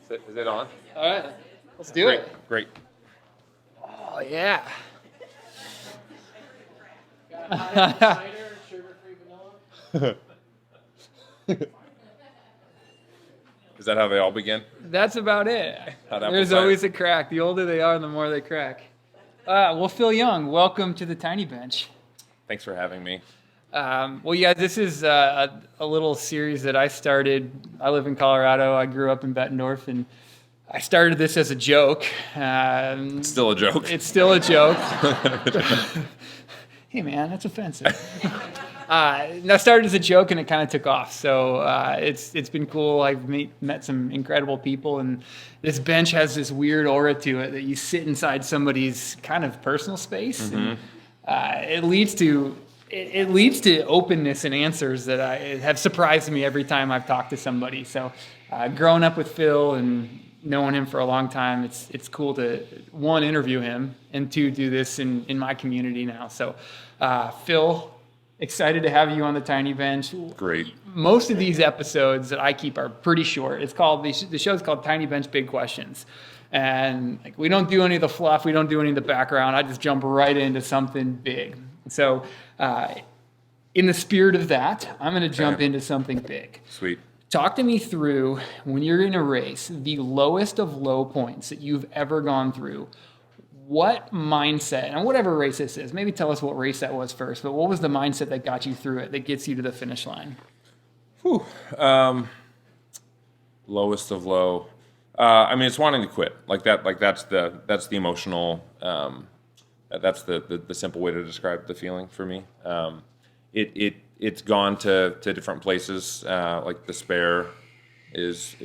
Is it on? All right, let's do it. Great. Oh, yeah. Is that how they all begin? That's about it. Hot apple There's cider. always a crack. The older they are, the more they crack. Well, Phil Young, welcome to the Tiny Bench. Thanks for having me. Well, yeah, this is a little series that I started. I live in Colorado. I grew up in Bettendorf, and I started this as a joke. It's still a joke. It's still a joke. Hey, man, that's offensive. I started as a joke, and it kind of took off. So it's been cool. I've met some incredible people, and this bench has this weird aura to it that you sit inside somebody's kind of personal space. Mm-hmm. And, it leads to openness and answers that have surprised me every time I've talked to somebody. So growing up with Phil and knowing him for a long time, it's cool to, one, interview him, and two, do this in my community now. So Phil, excited to have you on the Tiny Bench. Great. Most of these episodes that I keep are pretty short. It's called the show's called Tiny Bench Big Questions. And we don't do any of the fluff. We don't do any of the background. I just jump right into something big. So in the spirit of that, I'm going to jump into something big. Sweet. Talk to me through, when you're in a race, the lowest of low points that you've ever gone through. What mindset, and whatever race this is, maybe tell us what race that was first, but what was the mindset that got you through it, that gets you to the finish line? Whew. Lowest of low. It's wanting to quit. That's the emotional. That's the simple way to describe the feeling for me. It's gone to different places. Like despair is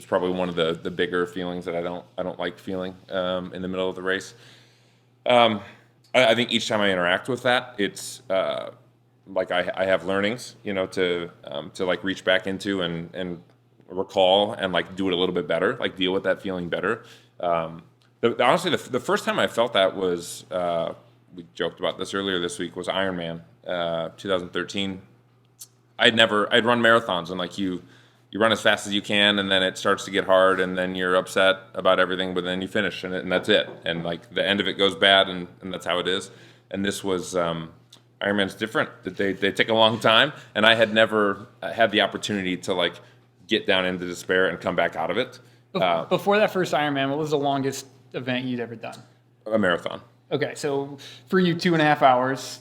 probably one of the bigger feelings that I don't like feeling in the middle of the race. I think each time I interact with that, it's I have learnings, to reach back into and recall and do it a little bit better, deal with that feeling better. Honestly, the first time I felt that was, we joked about this earlier this week, was Ironman, 2013. I'd run marathons, and you run as fast as you can, and then it starts to get hard, and then you're upset about everything, but then you finish, and that's it. And the end of it goes bad, and that's how it is. And this was, Ironman's different. They take a long time, and I had never had the opportunity to get down into despair and come back out of it. Before that first Ironman, what was the longest event you'd ever done? A marathon. Okay, so for you, 2.5 hours.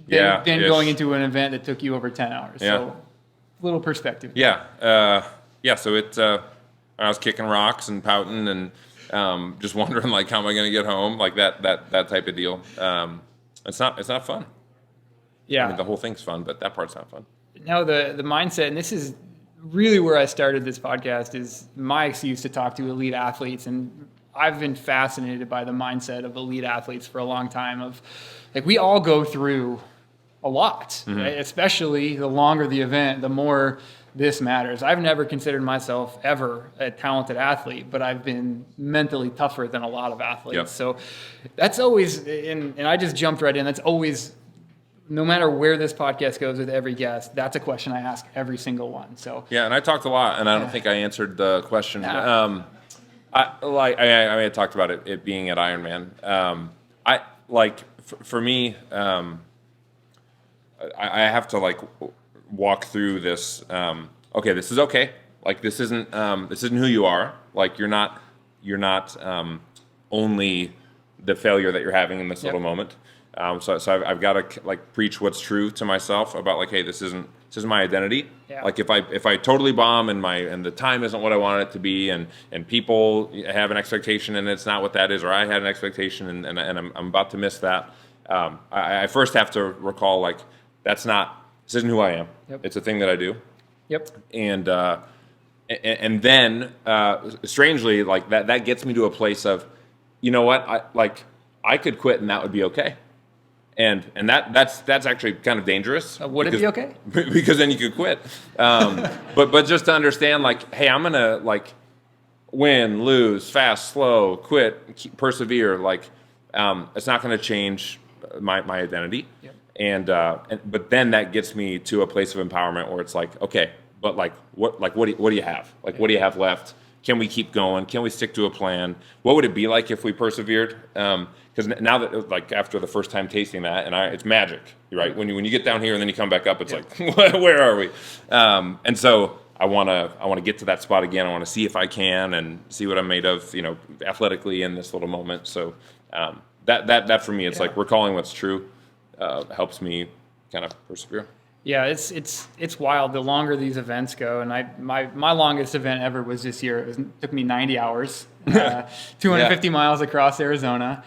Then going into an event that took you over 10 hours. Yeah. So little perspective. Yeah. So I was kicking rocks and pouting and just wondering how am I going to get home? That type of deal. It's not fun. Yeah. The whole thing's fun, but that part's not fun. No, the mindset, and this is really where I started this podcast, is my excuse to talk to elite athletes. And I've been fascinated by the mindset of elite athletes for a long time. We all go through a lot, mm-hmm. right? Especially the longer the event, the more this matters. I've never considered myself ever a talented athlete, but I've been mentally tougher than a lot of athletes. Yep. So that's always, and I just jumped right in. That's always, no matter where this podcast goes with every guest, that's a question I ask every single one. So yeah, and I talked a lot, and I don't think I answered the question. Nah. I talked about it being at Ironman. For me, I have to walk through this. Okay, this is okay. This isn't who you are. You're not only the failure that you're having in this little moment. So I've got to preach what's true to myself about hey, this isn't my identity. Yeah. If I totally bomb and the time isn't what I want it to be, and people have an expectation and it's not what that is, or I had an expectation and I'm about to miss that. I first have to recall this isn't who I am. Yep. It's a thing that I do. Yep. And then strangely that gets me to a place of, you know what, I could quit and that would be okay. And that's actually kind of dangerous. Would it be okay? Because then you could quit. But just to understand, hey, I'm gonna win, lose, fast, slow, quit, persevere. It's not gonna change my identity. Yep. And but then that gets me to a place of empowerment where it's okay, but what do you have? What do you have left? Can we keep going? Can we stick to a plan? What would it be like if we persevered? Because now that, like, after the first time tasting that, and it's magic, right? When you get down here and then you come back up, it's like, where are we? And so I want to get to that spot again. I want to see if I can and see what I'm made of, athletically in this little moment. So that for me, it's like recalling what's true helps me kind of persevere. Yeah, it's wild. The longer these events go, and my longest event ever was this year. It took me 90 hours, 250 miles across Arizona.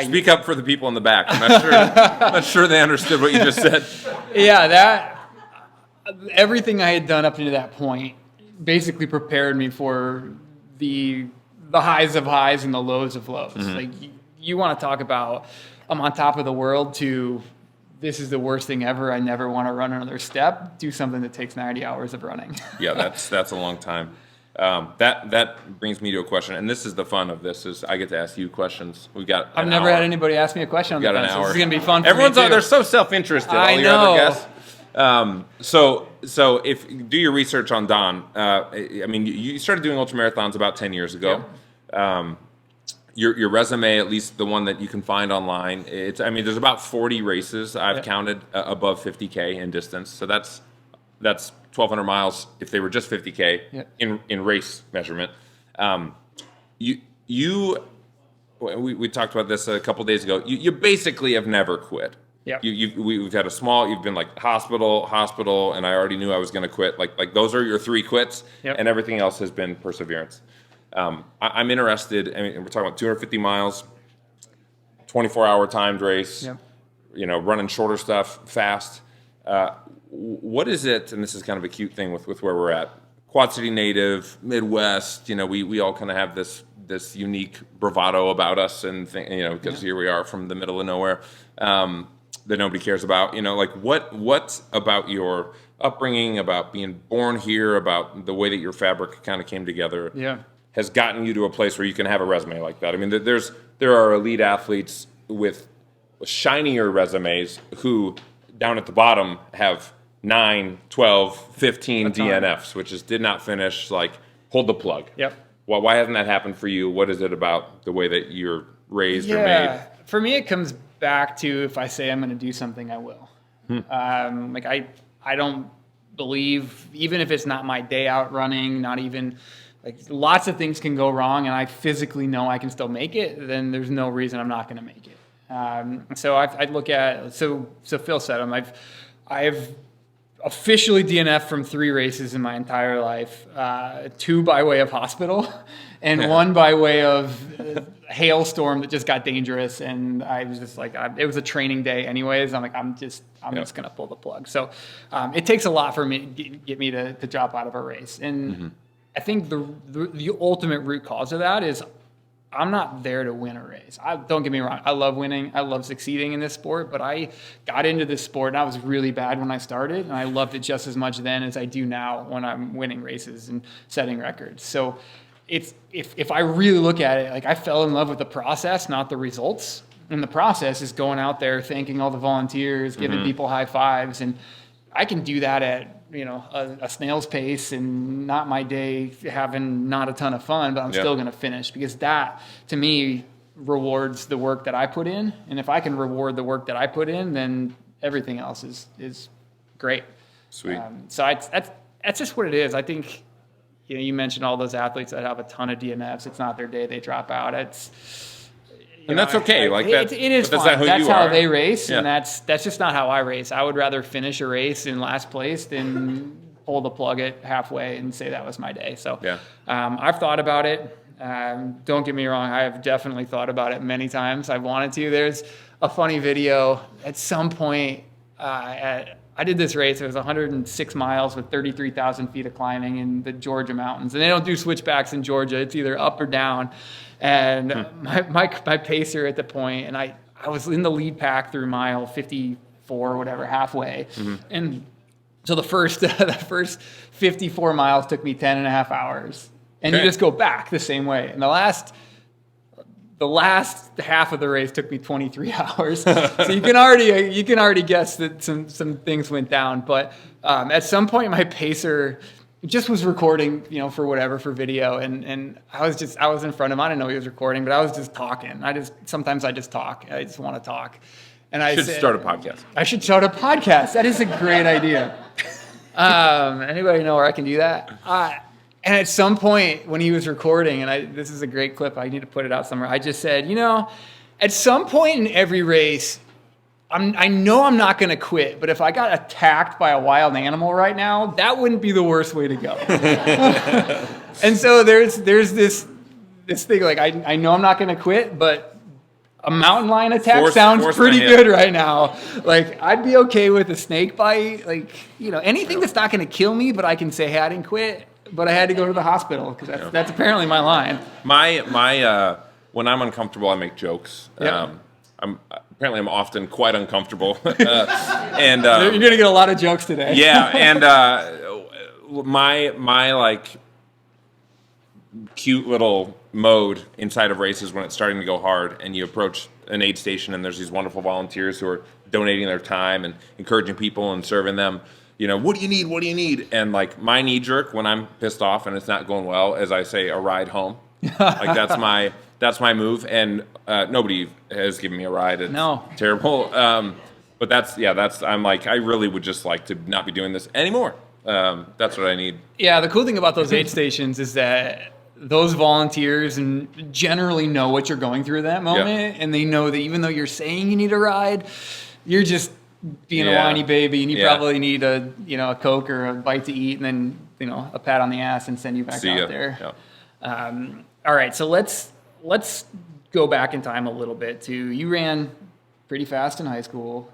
Speak up for the people in the back. I'm not sure they understood what you just said. Yeah, everything I had done up to that point basically prepared me for the highs of highs and the lows of lows. Mm-hmm. Like you want to talk about I'm on top of the world to this is the worst thing ever. I never want to run another step. Do something that takes 90 hours of running. Yeah, that's a long time. That brings me to a question, and this is the fun of this is I get to ask you questions. I've never had anybody ask me a question on the fence. This is going to be fun for Everyone's me too. They're so self-interested. I all know. Your other guests. So if do your research on Don. You started doing ultramarathons about 10 years ago. Yep. Your resume, at least the one that you can find online, there's about 40 races I've counted above 50K in distance. So that's 1,200 miles if they were just 50K in race measurement. We talked about this a couple days ago. You basically have never quit. Yeah. We've had you've been like hospital, and I already knew I was going to quit. Like those are your 3 quits, and everything else has been perseverance. I'm interested. We're talking about 250 miles, 24-hour timed race. Yep. Running shorter stuff fast. What is it? And this is kind of a cute thing with where we're at. Quad City native, Midwest. We all kind of have this unique bravado about us, and because here we are from the middle of nowhere that nobody cares about. What about your upbringing, about being born here, about the way that your fabric kind of came together? Yeah. Has gotten you to a place where you can have a resume like that. There are elite athletes with shinier resumes who down at the bottom have 9, 12, 15 DNFs, which is did not finish, pulled the plug. Yep. Well, why hasn't that happened for you? What is it about the way that you're raised or made? For me, it comes back to if I say I'm going to do something, I will. I don't believe, even if it's not my day out running, not even... lots of things can go wrong, and I physically know I can still make it, then there's no reason I'm not going to make it. So I'd look at, so Phil said them, I've officially DNF'd from 3 races in my entire life, 2 by way of hospital, and 1 by way of hailstorm that just got dangerous, and I was just it was a training day anyways, I'm just going to pull the plug. So it takes a lot for me to get me to drop out of a race, and I think the ultimate root cause of that is I'm not there to win a race. Don't get me wrong. I love winning. I love succeeding in this sport, but I got into this sport and I was really bad when I started, and I loved it just as much then as I do now when I'm winning races and setting records. So if I really look at it, I fell in love with the process, not the results. And the process is going out there, thanking all the volunteers, giving people high fives, and I can do that at a snail's pace and not my day having not a ton of fun, but I'm still going to finish because that, to me, rewards the work that I put in. And if I can reward the work that I put in, then everything else is great. Sweet. So that's just what it is. I think, you mentioned all those athletes that have a ton of DNFs. It's not their day. They drop out. That's okay. It is fun. That's how they race, and that's just not how I race. I would rather finish a race in last place than pull the plug at halfway and say that was my day. So I've thought about it. Don't get me wrong. I have definitely thought about it many times. I've wanted to. There's a funny video at some point. I did this race. It was 106 miles with 33,000 feet of climbing in the Georgia mountains. And they don't do switchbacks in Georgia. It's either up or down. And my pacer at the point, and I was in the lead pack through mile 54 or whatever, halfway. And so the first 54 miles took me 10 and a half hours. And you just go back the same way. And the last half of the race took me 23 hours. So you can already guess that some things went down. But at some point, my pacer, just was recording, for whatever, for video. And I was in front of him. I didn't know he was recording, but I was just talking. Sometimes I just talk. I just want to talk. And I should start a podcast. I should start a podcast. That is a great idea. Anybody know where I can do that? And at some point when he was recording, and this is a great clip, I need to put it out somewhere. I just said, at some point in every race, I know I'm not going to quit, but if I got attacked by a wild animal right now, that wouldn't be the worst way to go. And so there's this thing, like, I know I'm not going to quit, but a mountain lion attack sounds pretty good right now. Like, I'd be okay with a snake bite, like, anything that's not going to kill me, but I can say, hey, I didn't quit, but I had to go to the hospital, because that's apparently my line. My when I'm uncomfortable, I make jokes. Yep. I'm often quite uncomfortable, and you're gonna get a lot of jokes today. Yeah, and my like cute little mode inside of races when it's starting to go hard, and you approach an aid station, and there's these wonderful volunteers who are donating their time and encouraging people and serving them. What do you need? What do you need? And like my knee jerk when I'm pissed off and it's not going well, as I say, a ride home. Like that's my move, and nobody has given me a ride. It's terrible. But I'm like, I really would just like to not be doing this anymore. That's what I need. Yeah, the cool thing about those aid stations is that those volunteers generally know what you're going through at that moment, and they know that even though you're saying you need a ride, you're just being a whiny baby, and you probably need a Coke or a bite to eat, and then a pat on the ass and send you back out there. Yeah. All right, so let's go back in time a little bit to, you ran pretty fast in high school.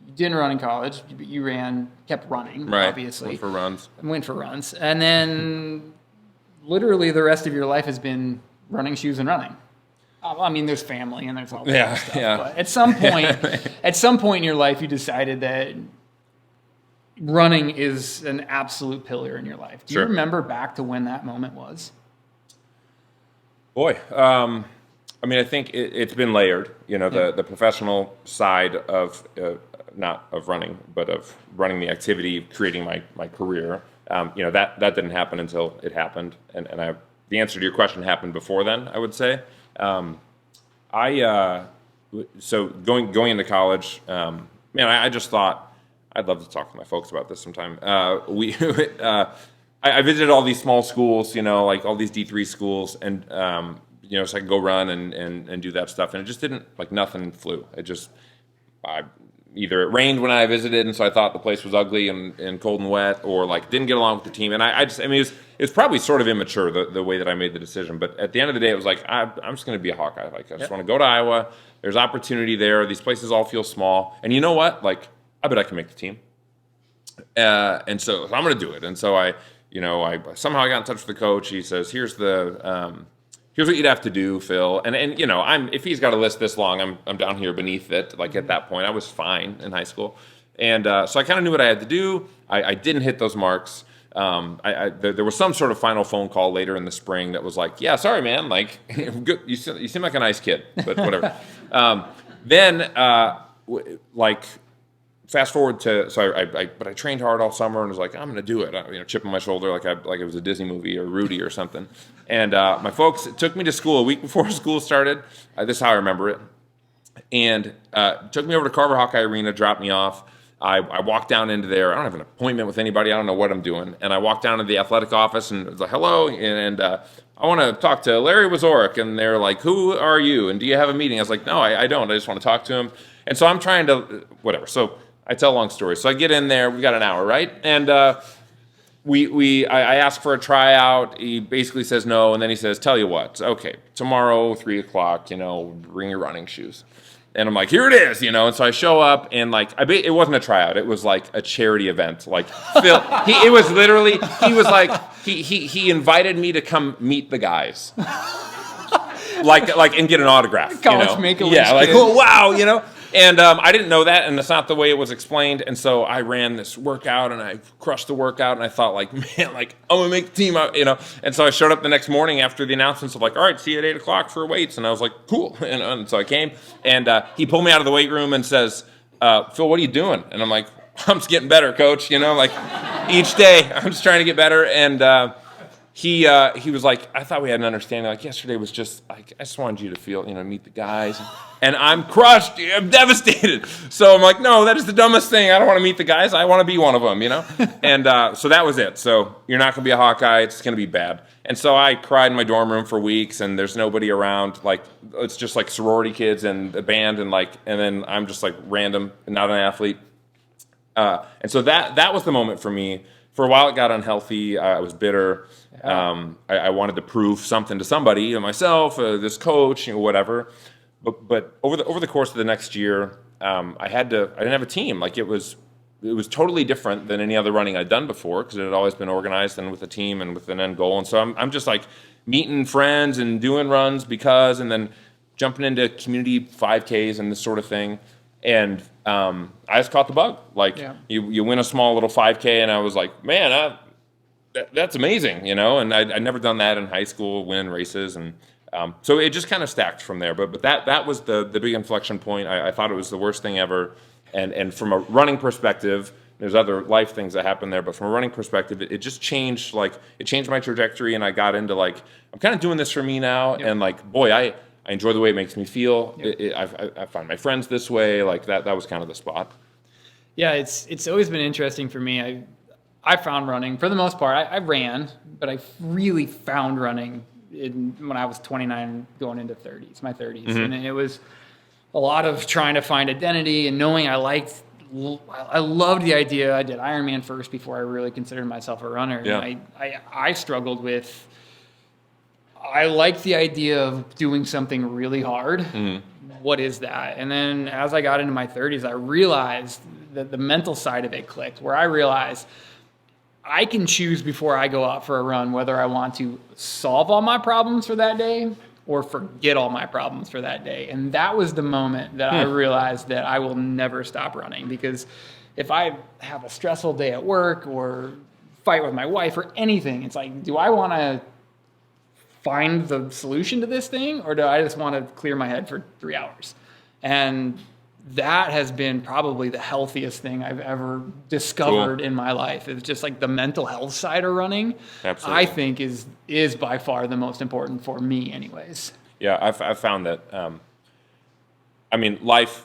You didn't run in college, but you kept running, obviously. Went for runs. And then literally the rest of your life has been running shoes and running. I mean, there's family and there's all that stuff. Yeah. But at some point in your life, you decided that running is an absolute pillar in your life. Do you remember back to when that moment was? Boy, I mean, I think it's been layered. The professional side of not of running, but of running the activity, creating my career. That didn't happen until it happened, and the answer to your question happened before then, I would say. So going into college, I just thought I'd love to talk with my folks about this sometime. I visited all these small schools, like all these D3 schools, and so I could go run and do that stuff, and it just didn't, like, nothing flew. Either it rained when I visited, and so I thought the place was ugly and cold and wet, or like didn't get along with the team, and it was probably sort of immature the way that I made the decision. But at the end of the day, it was like I'm just going to be a Hawkeye. Like, I just want to go to Iowa. There's opportunity there. These places all feel small, and you know what? Like, I bet I can make the team. And so I'm going to do it. And so I somehow I got in touch with the coach. He says, here's what you'd have to do, Phil. And if he's got a list this long, I'm down here beneath it. Like, at that point, I was fine in high school. And so I kind of knew what I had to do. I didn't hit those marks. There was some sort of final phone call later in the spring that was like, yeah, sorry, man. Like, good. You seem like a nice kid, but whatever. Fast forward to, but I trained hard all summer and was like, I'm going to do it. Chip on my shoulder like it was a Disney movie or Rudy or something. And my folks took me to school a week before school started. This is how I remember it. And took me over to Carver Hawkeye Arena, dropped me off. I walked down into there. I don't have an appointment with anybody. I don't know what I'm doing. And I walked down to the athletic office and was like, hello. And I want to talk to Larry Wazorek. And they're like, who are you? And do you have a meeting? I was like, no, I don't. I just want to talk to him. And so I'm trying to, whatever. So I tell a long story. So I get in there. We've got an hour, right? And I ask for a tryout. He basically says no. And then he says, tell you what. Okay, tomorrow, 3 o'clock, bring your running shoes. And I'm like, here it is, And so I show up, and it wasn't a tryout. It was like a charity event. Like, Phil, he invited me to come meet the guys. and get an autograph. College Make-A-Wish. Yeah, like, oh, wow, And I didn't know that, and that's not the way it was explained. And so I ran this workout, and I crushed the workout, and I thought, man, I'm going to make the team out, And so I showed up the next morning after the announcements of all right, see you at 8 o'clock for weights. And I was like, cool. And so I came, and he pulled me out of the weight room and says, Phil, what are you doing? And I'm like, I'm just getting better, coach. Like each day I'm just trying to get better. And he was like, I thought we had an understanding. Like yesterday was just like, I just wanted you to feel, meet the guys. And I'm crushed. I'm devastated. So I'm like, no, that is the dumbest thing. I don't want to meet the guys. I want to be one of them, And so that was it. So you're not going to be a Hawkeye. It's going to be bad. And so I cried in my dorm room for weeks, and there's nobody around. Like it's just like sorority kids and the band, and then I'm just like random and not an athlete. And so that was the moment for me. For a while, it got unhealthy. I was bitter. I wanted to prove something to somebody, myself, this coach, whatever. But over the course of the next year, I didn't have a team. Like it was totally different than any other running I'd done before, because it had always been organized and with a team and with an end goal. And so I'm just like meeting friends and doing runs and then jumping into community 5Ks and this sort of thing. And I just caught the bug. You win a small little 5K, and I was like, man, that's amazing, And I'd never done that in high school, winning races, and so it just kind of stacked from there. But that was the big inflection point. I thought it was the worst thing ever, and from a running perspective, there's other life things that happened there. But from a running perspective, it just changed. It changed my trajectory, and I got into I'm kind of doing this for me now, and boy, I enjoy the way it makes me feel. I find my friends this way. That was kind of the spot. Yeah, it's always been interesting for me. I found running, for the most part, I ran, but I really found running when I was 29 going into my 30s. Mm-hmm. And it was a lot of trying to find identity and knowing I loved the idea. I did Ironman first before I really considered myself a runner. Yeah. And I struggled with, I liked the idea of doing something really hard. Mm-hmm. What is that? And then as I got into my 30s, I realized that the mental side of it clicked, where I realized I can choose before I go out for a run whether I want to solve all my problems for that day or forget all my problems for that day. And that was the moment that I realized that I will never stop running, because if I have a stressful day at work or fight with my wife or anything, it's like, do I want to find the solution to this thing, or do I just want to clear my head for 3 hours? And that has been probably the healthiest thing I've ever discovered in my life. It's just like the mental health side of running. Absolutely. I think is by far the most important for me anyways. Yeah, I've found that, life,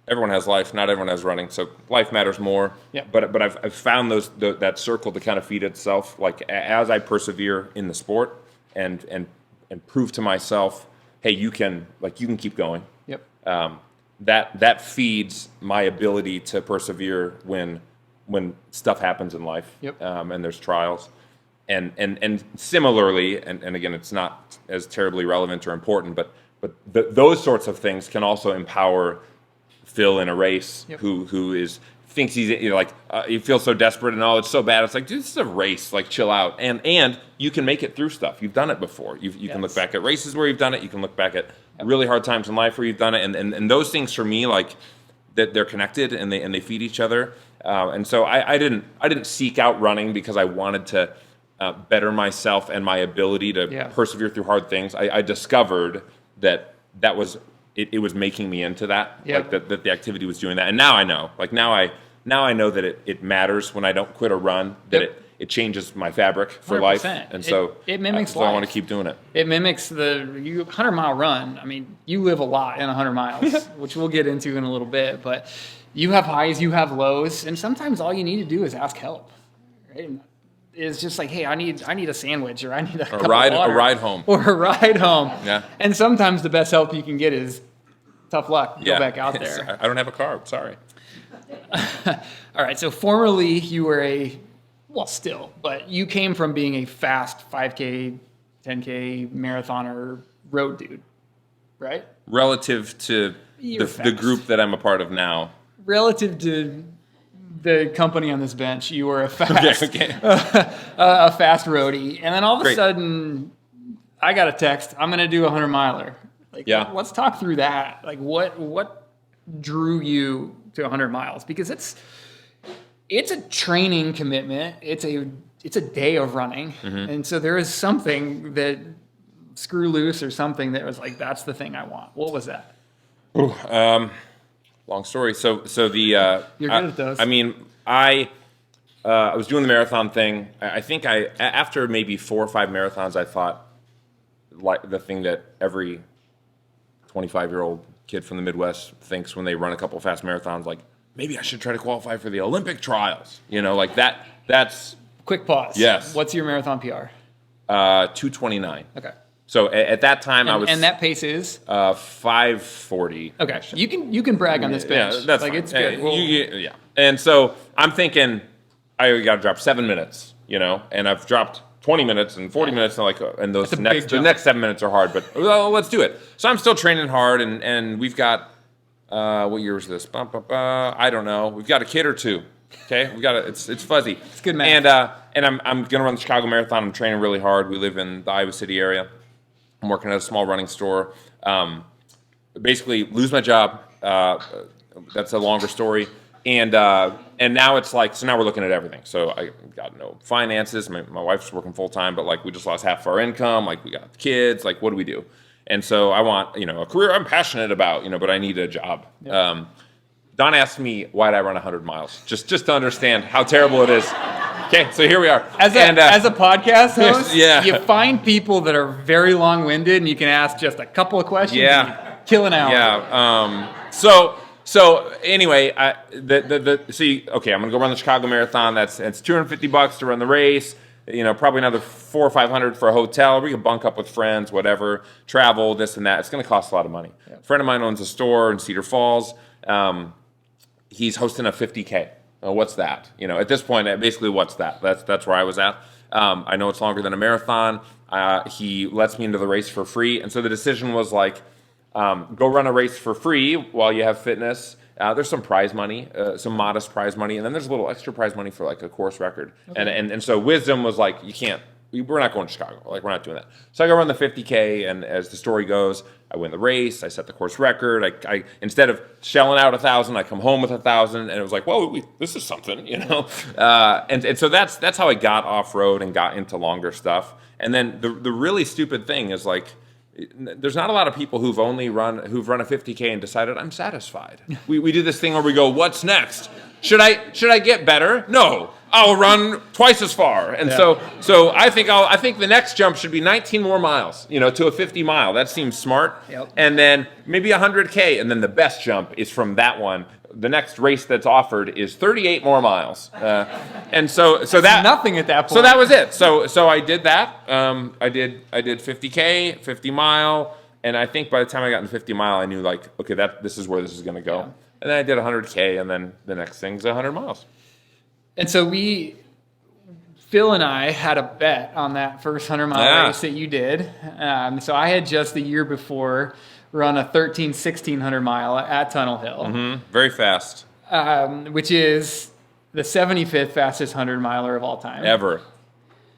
everyone has life, not everyone has running, so life matters more. Yep. But I've found that circle to kind of feed itself. As I persevere in the sport and prove to myself, hey, you can keep going. Yep. That feeds my ability to persevere when stuff happens in life. Yep. And there's trials. And similarly, and again, it's not as terribly relevant or important, but those sorts of things can also empower Phil in a race. Yep. who thinks he's he feels so desperate and it's so bad. It's like, dude, this is a race. Chill out. And you can make it through stuff. You've done it before. You can look back at races where you've done it. You can look back at really hard times in life where you've done it. And those things for me, that they're connected and they feed each other. And so I didn't seek out running because I wanted to better myself and my ability to persevere through hard things. I discovered that was it was making me into that. Yep. That the activity was doing that. And now I know. Now I know that it matters when I don't quit a run, that it changes my fabric for 100%. Life. And so it mimics life. I want to keep doing it. It mimics the 100-mile run. You live a lot in 100 miles, which we'll get into in a little bit. But you have highs, you have lows, and sometimes all you need to do is ask help. Right? It's just like, hey, I need a sandwich, or I need a ride home. Or a ride home. Yeah. And sometimes the best help you can get is tough luck. Go back out there. I don't have a car. Sorry. All right. So formerly you were but you came from being a fast 5K, 10K marathoner road dude, right? Relative to the group that I'm a part of now. Relative to the company on this bench, you were a fast, a fast roadie. And then all of a sudden I got a text, I'm going to do a 100-miler. Let's talk through that. What drew you to 100 miles? Because it's a training commitment. It's a day of running. Mm-hmm. And so there is something that screw loose or something that was that's the thing I want. What was that? long story. So the You're good at those. I mean, I was doing the marathon thing. I think after maybe 4 or 5 marathons, I thought like the thing that every 25-year-old kid from the Midwest thinks when they run a couple fast marathons, like maybe I should try to qualify for the Olympic trials. You know, like that. That's Quick pause. Yes. What's your marathon PR? 2:29. Okay. So at that time, I was and that pace is 5:40. okay. You can brag on this bench. Yeah, that's like fine. it's good. Well, Yeah. And so I'm thinking I got to drop 7 minutes, you know, and I've dropped 20 minutes and 40 minutes, and those That's a big the jump. next 7 minutes are hard, but well, let's do it. So I'm still training hard, and we've got what year was this? I don't know. We've got a kid or two. Okay, we got it's fuzzy. It's good math. And I'm gonna run the Chicago Marathon. I'm training really hard. We live in the Iowa City area. I'm working at a small running store. Basically, lose my job. That's a longer story. And now it's like, so now we're looking at everything. So I got no finances. My wife's working full time, but like we just lost half of our income. Like we got kids. Like what do we do? And so I want a career I'm passionate about. But I need a job. Yeah. Don asked me why did I run 100 miles, just to understand how terrible it is. Okay, so here we are. As a podcast host, yeah. You find people that are very long-winded, and you can ask just a couple of questions. Yeah. And you kill an hour. Yeah. So anyway, okay, I'm gonna go run the Chicago Marathon. It's $250 to run the race. Probably another $400 or $500 for a hotel. We can bunk up with friends, whatever, travel, this and that. It's gonna cost a lot of money. Yeah. A friend of mine owns a store in Cedar Falls. He's hosting a 50K. What's that? At this point, basically, what's that? That's where I was at. I know it's longer than a marathon. He lets me into the race for free, and so the decision was like, go run a race for free while you have fitness. There's some prize money, some modest prize money, and then there's a little extra prize money for like a course record. Okay. And so wisdom was like, we're not going to Chicago. Like we're not doing that. So I go run the 50K, and as the story goes, I win the race. I set the course record. I instead of shelling out 1,000, I come home with 1,000, and it was like, whoa, this is something, And so that's how I got off road and got into longer stuff. And then the really stupid thing is like, there's not a lot of people who've run a 50K and decided I'm satisfied. We do this thing where we go, what's next? Should I get better? No, I'll run twice as far. And so I think the next jump should be 19 more miles, to a 50 mile. That seems smart. Yep. And then maybe 100K, and then the best jump is from that one. The next race that's offered is 38 more miles. And so that nothing at that point. So that was it. So I did that. I did 50K, 50 mile, and I think by the time I got in 50 mile, I knew like, okay, this is where this is going to go. Yeah. And then I did 100K, and then the next thing's 100 miles. And so Phil and I had a bet on that first 100-mile race that you did. So I had just the year before run a 1,1600 mile at Tunnel Hill. Mm-hmm. Very fast. Which is the 75th fastest 100-miler of all time. Ever.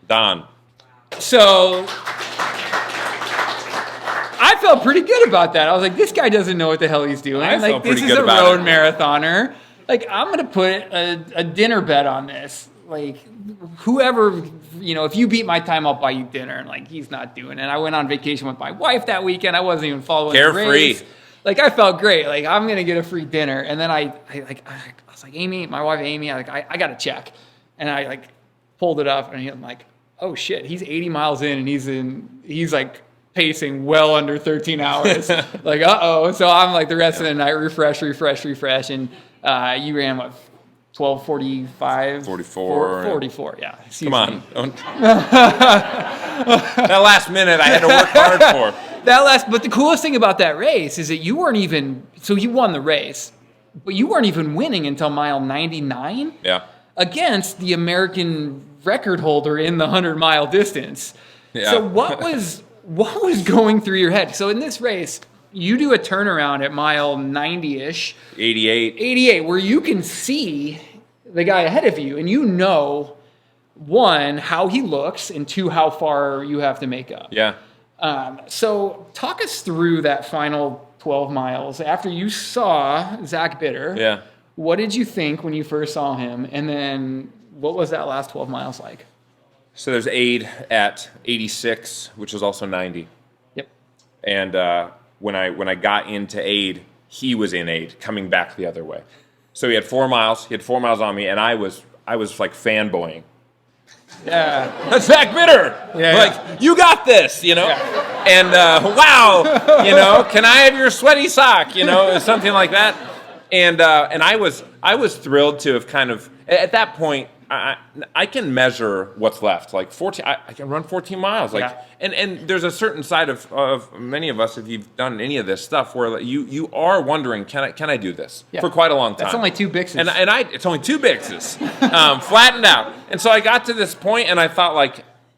Don. So I felt pretty good about that. I was like, this guy doesn't know what the hell he's doing. This is a road marathoner. Like, I'm going to put a dinner bet on this. Like, whoever, if you beat my time, I'll buy you dinner. And, like, he's not doing it. I went on vacation with my wife that weekend. I wasn't even following the race. Like, I felt great. Like, I'm going to get a free dinner. And then I was like, Amy, my wife Amy, I got to check. And I, like, pulled it up. And I'm like, oh, shit. He's 80 miles in. And he's like, pacing well under 13 hours. Like, uh-oh. So I'm like, the rest of the night, refresh. And you ran, what, 12:45? 44, yeah. Come on. That last minute I had to work hard for. But the coolest thing about that race is that you won the race, but you weren't even winning until mile 99 against the American record holder in the 100-mile distance. Yeah. So what was going through your head? So in this race, you do a turnaround at mile 90-ish. 88, where you can see the guy ahead of you, and one, how he looks, and two, how far you have to make up. Yeah. So talk us through that final 12 miles. After you saw Zach Bitter, what did you think when you first saw him? And then what was that last 12 miles like? So there's Aid at 86, which is also 90. Yep. And when I got into Aid, he was in 8 coming back the other way. So he had 4 miles. He had 4 miles on me, and I was like fanboying. Yeah. Zach Bitter. Yeah, Like, you got this, you know? Yeah. And wow, you know, can I have your sweaty sock, you know, something like that. And I was thrilled to have kind of, at that point, I can measure what's left. Like 14, I can run 14 miles. Like, Yeah. and there's a certain side of many of us, if you've done any of this stuff, where you are wondering, can I do this for quite a long time? That's only 2 Bixes. And it's only 2 Bixes, flattened out. And so I got to this point, and I thought,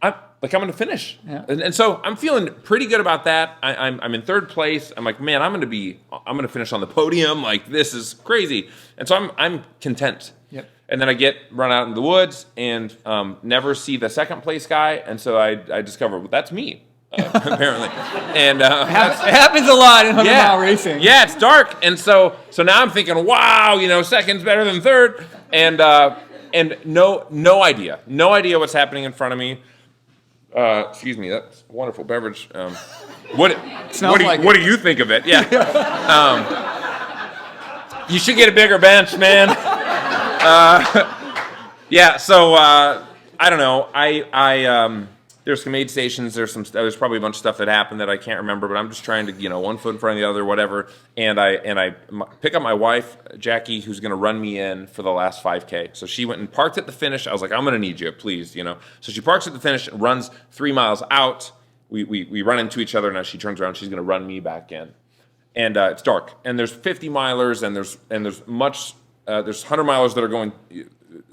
I'm going to finish. Yeah. And so I'm feeling pretty good about that. I'm in 3rd place. I'm like, man, I'm going to finish on the podium. Like, this is crazy. And so I'm content. Yep. And then I run out in the woods and never see the 2nd place guy. And so I discover, well, that's me, apparently. And it happens a lot in 100-mile racing. Yeah, it's dark. And so now I'm thinking, wow, you know, 2nd's better than 3rd. And no idea what's happening in front of me. Excuse me, that's a wonderful beverage. What do you think of it? Yeah. You should get a bigger bench, man. Yeah, so I don't know. There's some aid stations. There's probably a bunch of stuff that happened that I can't remember, but I'm just trying to, you know, one foot in front of the other, whatever. And I pick up my wife, Jackie, who's going to run me in for the last 5K. So she went and parked at the finish. I was like, I'm going to need you, please, you know. So she parks at the finish, runs 3 miles out. We run into each other. Now she turns around. She's going to run me back in. And it's dark. And there's 50 milers, and there's 100 milers that are going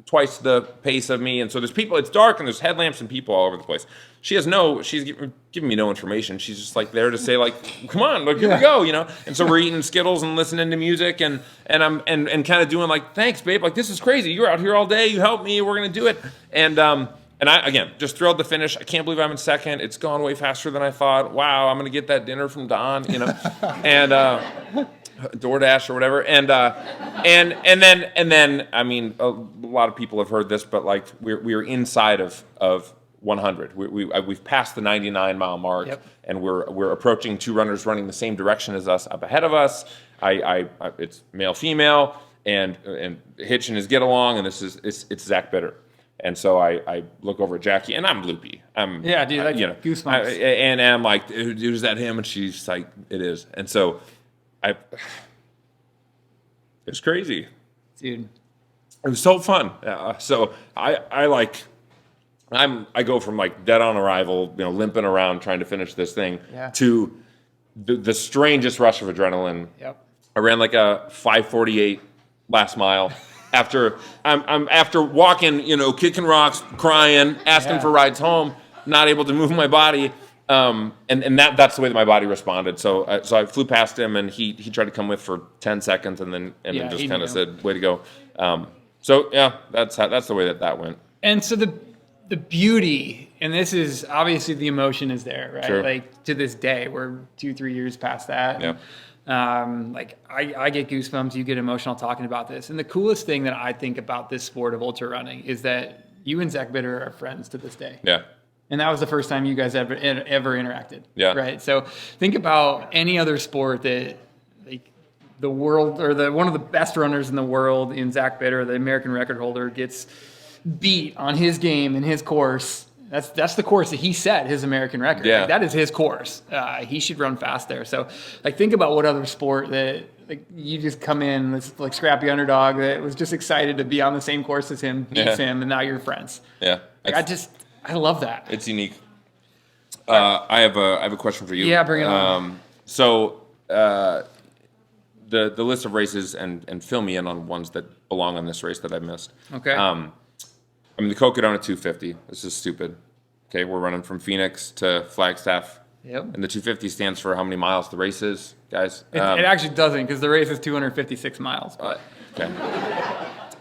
twice the pace of me, and so there's people. It's dark, and there's headlamps and people all over the place. She's giving me no information. She's just like there to say, like, come on, like, here we go, you know. And so we're eating Skittles and listening to music, and I'm kind of doing like, thanks, babe, like, this is crazy. You're out here all day. You helped me. We're gonna do it. And I, again, just thrilled to finish. I can't believe I'm in 2nd. It's gone way faster than I thought. Wow, I'm gonna get that dinner from Don, you know, and DoorDash or whatever, and then I mean, a lot of people have heard this, but like we're inside of 100. We've passed the 99-mile mark, yep. And we're approaching 2 runners running the same direction as us up ahead of us. It's male female, and Hitch and his get along, and it's Zach Bitter. And so I look over at Jackie, and I'm loopy. Yeah, dude, like, you know, goosebumps. And I'm like, dude, is that him? And she's like, it is. And so it's crazy, dude. It was so fun. So I go from like dead on arrival, you know, limping around trying to finish this thing, to the strangest rush of adrenaline. Yep. I ran like a 5:48 last mile. After after walking, you know, kicking rocks, crying, asking for rides home, not able to move my body. And that's the way that my body responded. So I flew past him, and he tried to come with for 10 seconds, and then just kind of said, "Way to go." So yeah, that's the way that went. And so the beauty, and this is obviously the emotion is there, right? Sure. Like to this day, we're 2-3 years past that. Yeah. Like I get goosebumps. You get emotional talking about this. And the coolest thing that I think about this sport of ultra running is that you and Zach Bitter are friends to this day. Yeah. And that was the first time you guys ever interacted. Yeah. Right. So think about any other sport that, like, the world, or one of the best runners in the world in Zach Bitter, the American record holder, gets beat on his game in his course. That's the course that he set, his American record. Yeah. Like, that is his course. He should run fast there. So, like, think about what other sport that, like, you just come in, this like scrappy underdog that was just excited to be on the same course as him, beats him, and now you're friends. Yeah. Like, I love that. It's unique. I have a question for you. Yeah, bring it on. So the list of races, and fill me in on ones that belong on this race that I missed. Okay. I mean, the Cocodona 250. This is stupid. Okay, we're running from Phoenix to Flagstaff. Yep. And the 250 stands for how many miles the race is, guys? It actually doesn't, because the race is 256 miles. But. Okay.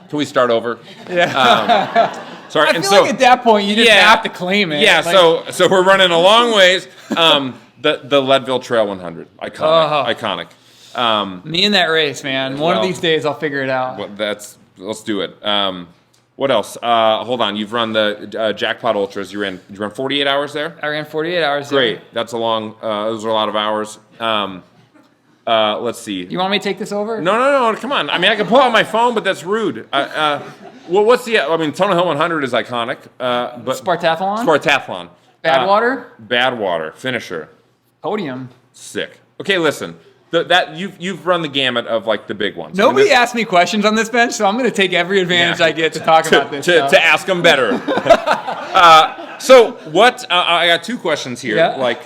Can we start over? Yeah. Sorry. I feel like at that point you just have to claim it. Yeah. Like, so we're running a long ways. The Leadville Trail 100, iconic. Me in that race, man. One of these days I'll figure it out. Let's do it. What else? Hold on. You've run the Jackpot Ultras. You ran 48 hours there? I ran 48 hours Great. That's a long, those are a lot of hours. Let's see. You want me to take this over? No. Come on. I mean, I can pull out my phone, but that's rude. Well, what's the? I mean, Tunnel Hill 100 is iconic. But Spartathlon. Badwater. Finisher. Podium. Sick. Okay, listen. That you've run the gamut of like the big ones. Nobody asked me questions on this bench, so I'm going to take every advantage I get to talk about this. To ask them better. So what? I got two questions here. Yeah. Like,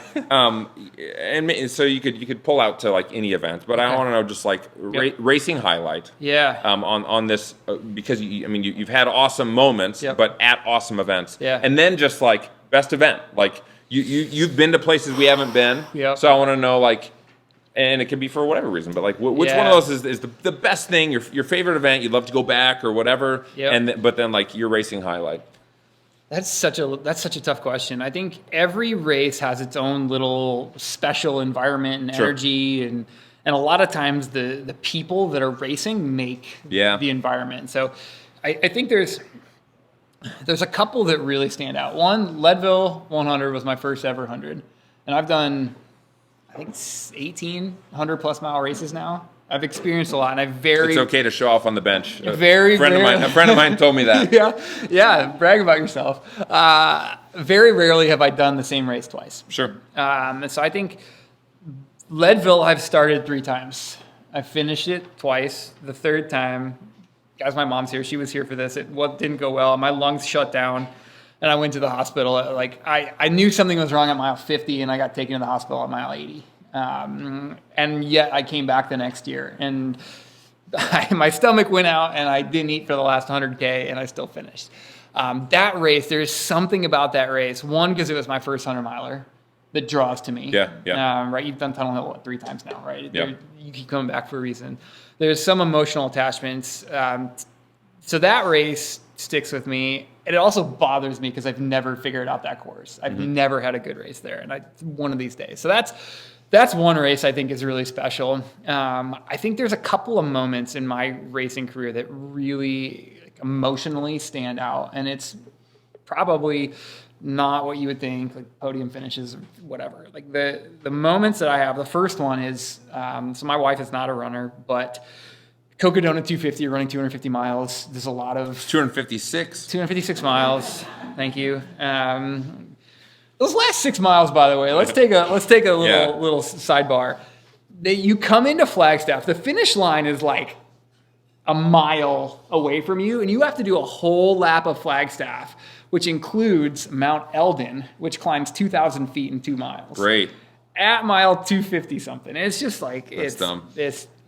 so you could pull out to like any event, but I want to know just like racing highlight. Yeah. On this because you've had awesome moments, but at awesome events. Yeah. And then just like best event, like you've been to places we haven't been. Yeah. So I want to know like. And it can be for whatever reason, but like, which one of those is the best thing? Your favorite event? You'd love to go back or whatever. Yeah. But then like your racing highlight. That's such a tough question. I think every race has its own little special environment and energy, and a lot of times the people that are racing make the environment. So I think there's a couple that really stand out. One, Leadville 100 was my first ever 100, and I've done, I think, 1,800 plus mile races now. I've experienced a lot, and It's okay to show off on the bench. A friend of mine told me that. yeah, brag about yourself. Very rarely have I done the same race twice. Sure. And so I think Leadville I've started 3 times. I finished it twice. The third time, guys, my mom's here. She was here for this. It didn't go well. My lungs shut down. And I went to the hospital. Like I knew something was wrong at mile 50, and I got taken to the hospital at mile 80. And yet I came back the next year, and my stomach went out, and I didn't eat for the last 100K, and I still finished. That race, there's something about that race. One, because it was my first 100-miler that draws to me. Yeah. Right, you've done Tunnel Hill 3 times now, right? Yeah. You keep coming back for a reason. There's some emotional attachments. So that race sticks with me. It also bothers me because I've never figured out that course. I've never had a good race there, and one of these days. So that's one race I think is really special. I think there's a couple of moments in my racing career that really emotionally stand out, and it's probably not what you would think, like podium finishes or whatever. Like the moments that I have, the first one is, so my wife is not a runner, but Cocodona 250, running 250 miles. There's a lot of 256 miles. Thank you. Those last 6 miles, by the way, let's take a little sidebar. You come into Flagstaff. The finish line is like a mile away from you, and you have to do a whole lap of Flagstaff, which includes Mount Eldon, which climbs 2,000 feet in 2 miles. Great. At mile 250 something. It's just like That's dumb.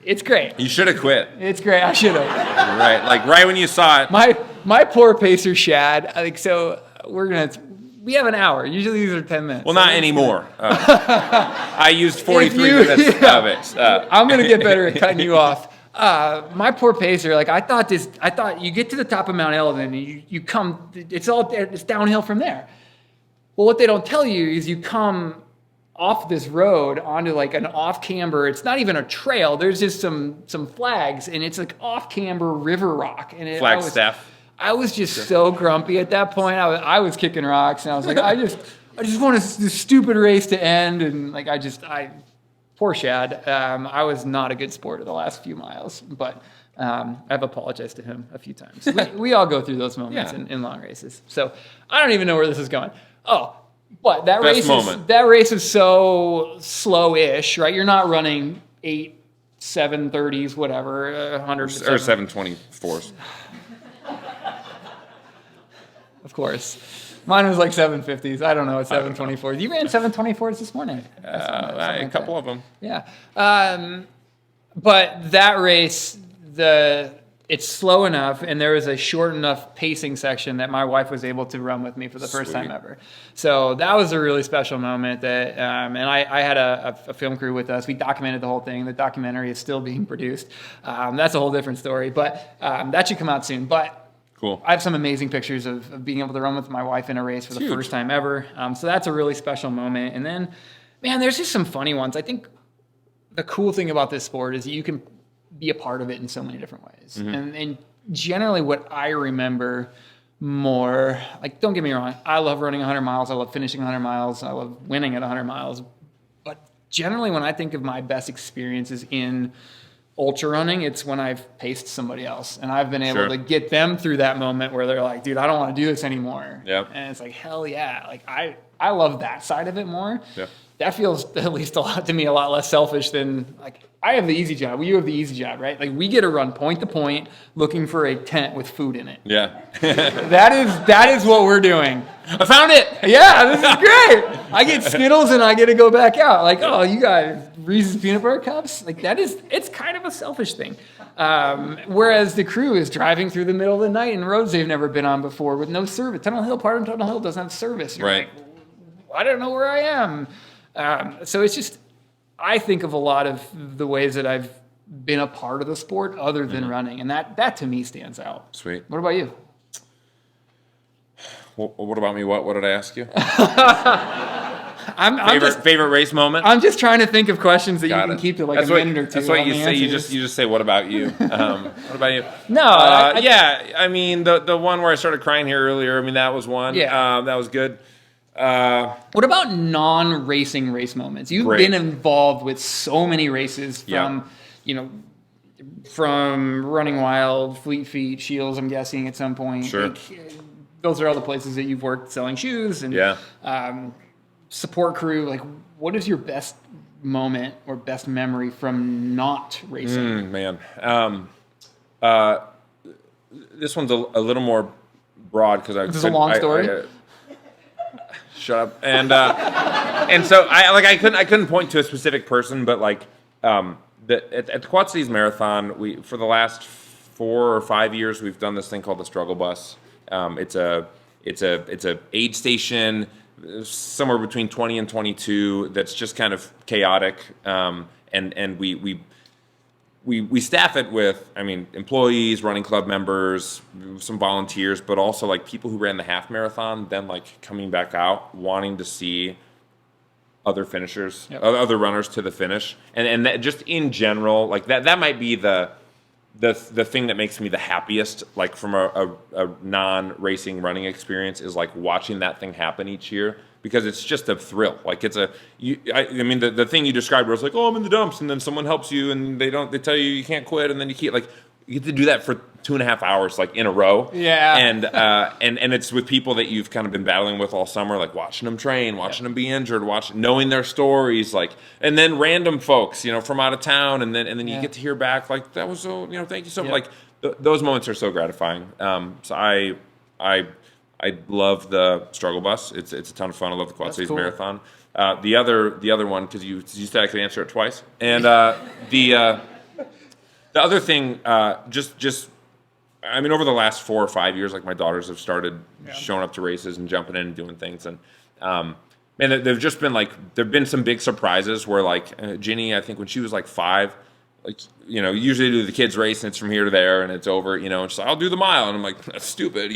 It's great. You should have quit. It's great. I should have. Right, like right when you saw it. My poor pacer, Shad. We have an hour. Usually these are 10 minutes. Well, not anymore. I used 43 minutes of it. I'm gonna get better at cutting you off. My poor pacer. Like I thought you get to the top of Mount Eldon and you come. It's downhill from there. Well, what they don't tell you is you come off this road onto like an off camber. It's not even a trail. There's just some flags, and it's like off camber river rock. And Flagstaff. I was just so grumpy at that point. I was kicking rocks, and I was like, I just want this stupid race to end. And like poor Shad. I was not a good sport of the last few miles, but I've apologized to him a few times. We all go through those moments in long races. So I don't even know where this is going. Oh. But that race is so slow-ish, right? You're not running 7:30s, whatever, 100 or 7:24s. Of course, mine was like 7:50s. I don't know, 7:24s. You ran 7:24s this morning. A couple of them. Yeah, but that race, it's slow enough, and there was a short enough pacing section that my wife was able to run with me for the first time ever. So that was a really special moment. And I had a film crew with us. We documented the whole thing. The documentary is still being produced. That's a whole different story, but that should come out soon. But cool. I have some amazing pictures of being able to run with my wife in a race for the first time ever. So that's a really special moment. And then, man, there's just some funny ones. I think the cool thing about this sport is you can be a part of it in so many different ways. Mm-hmm. And generally what I remember more, like, don't get me wrong, I love running 100 miles. I love finishing 100 miles. I love winning at 100 miles. But generally when I think of my best experiences in ultra running, it's when I've paced somebody else and I've been able to get them through that moment where they're like, dude, I don't want to do this anymore. Yep. And it's like, hell yeah. Like I love that side of it more. Yep. That feels at least a lot less selfish than like I have the easy job. You have the easy job, right? Like we get to run point to point looking for a tent with food in it. Yeah. that is what we're doing. I found it. Yeah, this is great. I get Skittles and I get to go back out. Like, oh, you got Reese's peanut butter cups? Like it's kind of a selfish thing. Whereas the crew is driving through the middle of the night in roads they've never been on before with no service. Part of Tunnel Hill doesn't have service. You're right. Like, I don't know where I am. So it's just, I think of a lot of the ways that I've been a part of the sport other than running. And that to me stands out. Sweet. What about you? What about me? What did I ask you? Favorite race moment? I'm just trying to think of questions that you can keep to like a minute or two. That's what you say. You just say, what about you? What about you? No. I mean, the one where I started crying here earlier, I mean, that was one. Yeah. That was good. What about non-racing race moments? You've been involved with so many races from Running Wild, Fleet Feet, Shields, I'm guessing at some point. Sure. Like, those are all the places that you've worked selling shoes and support crew. Like, what is your best moment or best memory from not racing? Man. This one's a little more broad because This is a long story. Shut up. And so I couldn't point to a specific person, but like at the Quad Cities Marathon, we for the last 4 or 5 years we've done this thing called the Struggle Bus. It's a aid station somewhere between 20 and 22 that's just kind of chaotic, and we staff it with, I mean, employees, running club members, some volunteers, but also like people who ran the half marathon, then like coming back out, wanting to see other finishers, other runners to the finish, and that just in general, like that might be the thing that makes me the happiest, like from a non-racing running experience, is like watching that thing happen each year. Because it's just a thrill. Like it's the thing you described where it's like, oh, I'm in the dumps, and then someone helps you, and they tell you can't quit, and then you keep like you get to do that for 2.5 hours like in a row. Yeah. And it's with people that you've kind of been battling with all summer, like watching them train, watching them be injured, knowing their stories, like, and then random folks, from out of town, and then you get to hear back like that was so, thank you so much. Like those moments are so gratifying. So I love the Struggle Bus. It's a ton of fun. I love the Quad Cities Marathon. The other one, because you said I could answer it twice, and the other thing, just I mean, over the last 4 or 5 years, like my daughters have started showing up to races and jumping in and doing things, and man, they've just been like there've been some big surprises where like Ginny, I think when she was like 5. Like, usually do the kids race and it's from here to there and it's over, and she's like, I'll do the mile. And I'm like, that's stupid,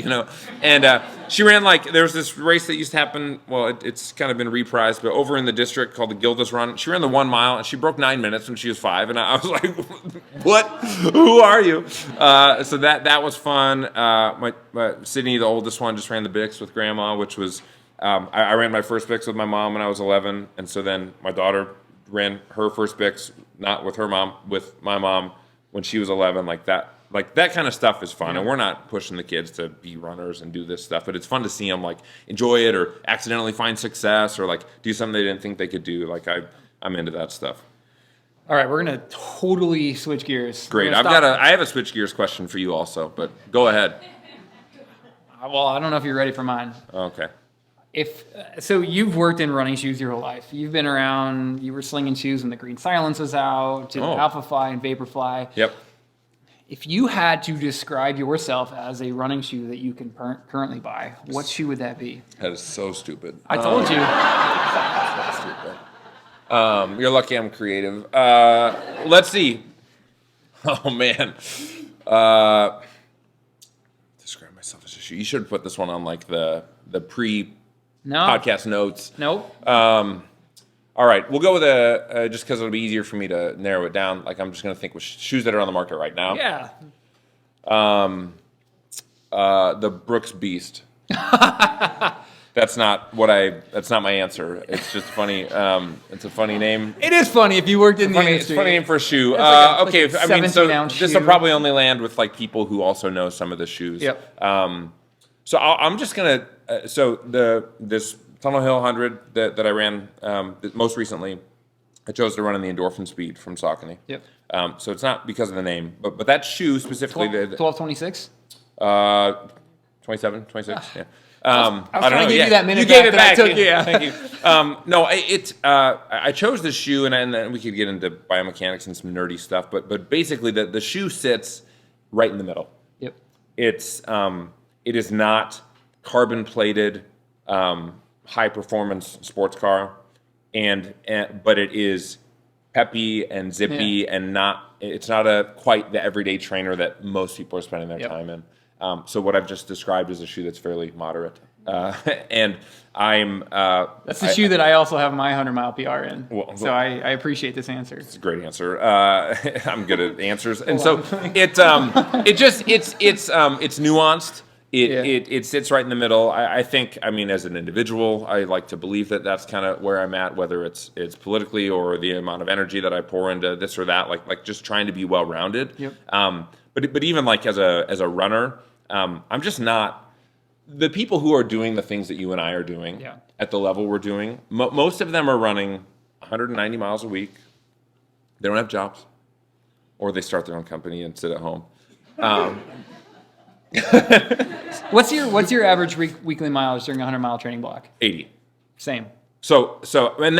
And she ran there's this race that used to happen, well, it's kind of been reprised, but over in the district called the Gildas Run. She ran the 1 mile and she broke 9 minutes when she was 5. And I was like, what? Who are you? So that was fun. My Sydney, the oldest one, just ran the Bix with Grandma, which was, I ran my first Bix with my mom when I was 11. And so then my daughter ran her first Bix, not with her mom, with my mom when she was 11. Like that kind of stuff is fun. And we're not pushing the kids to be runners and do this stuff, but it's fun to see them like enjoy it or accidentally find success or like do something they didn't think they could do. Like I'm into that stuff. All right, we're gonna totally switch gears. Great. I have a switch gears question for you also, but go ahead. Well, I don't know if you're ready for mine. Okay. So you've worked in running shoes your whole life. You've been around, you were slinging shoes when the Green Silence was out, to Alpha Fly and Vaporfly. Yep. If you had to describe yourself as a running shoe that you can currently buy, what shoe would that be? That is so stupid. I told you. So stupid. You're lucky I'm creative. Let's see. Oh, man. Describe myself as a shoe. You should put this one on like the podcast notes. Nope. All right, we'll go with just because it'll be easier for me to narrow it down. Like I'm just going to think with shoes that are on the market right now. Yeah. The Brooks Beast. That's not my answer. It's just funny. It's a funny name. It is funny if you worked in the It's industry. a funny name for a shoe. Like a I mean, so 17-ounce this shoe. will probably only land with like people who also know some of the shoes. Yep. So I'm just gonna. This Tunnel Hill 100 that I ran most recently, I chose to run in the Endorphin Speed from Saucony. Yep. So it's not because of the name, but that shoe specifically. 12:26. 27, 26. Yeah. I was don't trying to know. give you that minute You gave it back back. that I took, yeah. Thank you. No, I chose this shoe, and then we could get into biomechanics and some nerdy stuff. But basically, the shoe sits right in the middle. Yep. It is not carbon plated, high performance sports car, but it is peppy and zippy and it's not quite the everyday trainer that most people are spending their time in. So what I've just described is a shoe that's fairly moderate, and that's the shoe that I also have my 100-mile PR in. Well, so I appreciate this answer. It's a great answer. I'm good at answers, and so it's nuanced. It sits right in the middle. I think. I mean, as an individual, I like to believe that that's kind of where I'm at, whether it's politically or the amount of energy that I pour into this or that. Like just trying to be well rounded. Yep. But even like as a runner, I'm just not the people who are doing the things that you and I are doing at the level we're doing. Most of them are running 190 miles a week. They don't have jobs, or they start their own company and sit at home. What's your average weekly mileage during a 100-mile training block? 80. Same. So and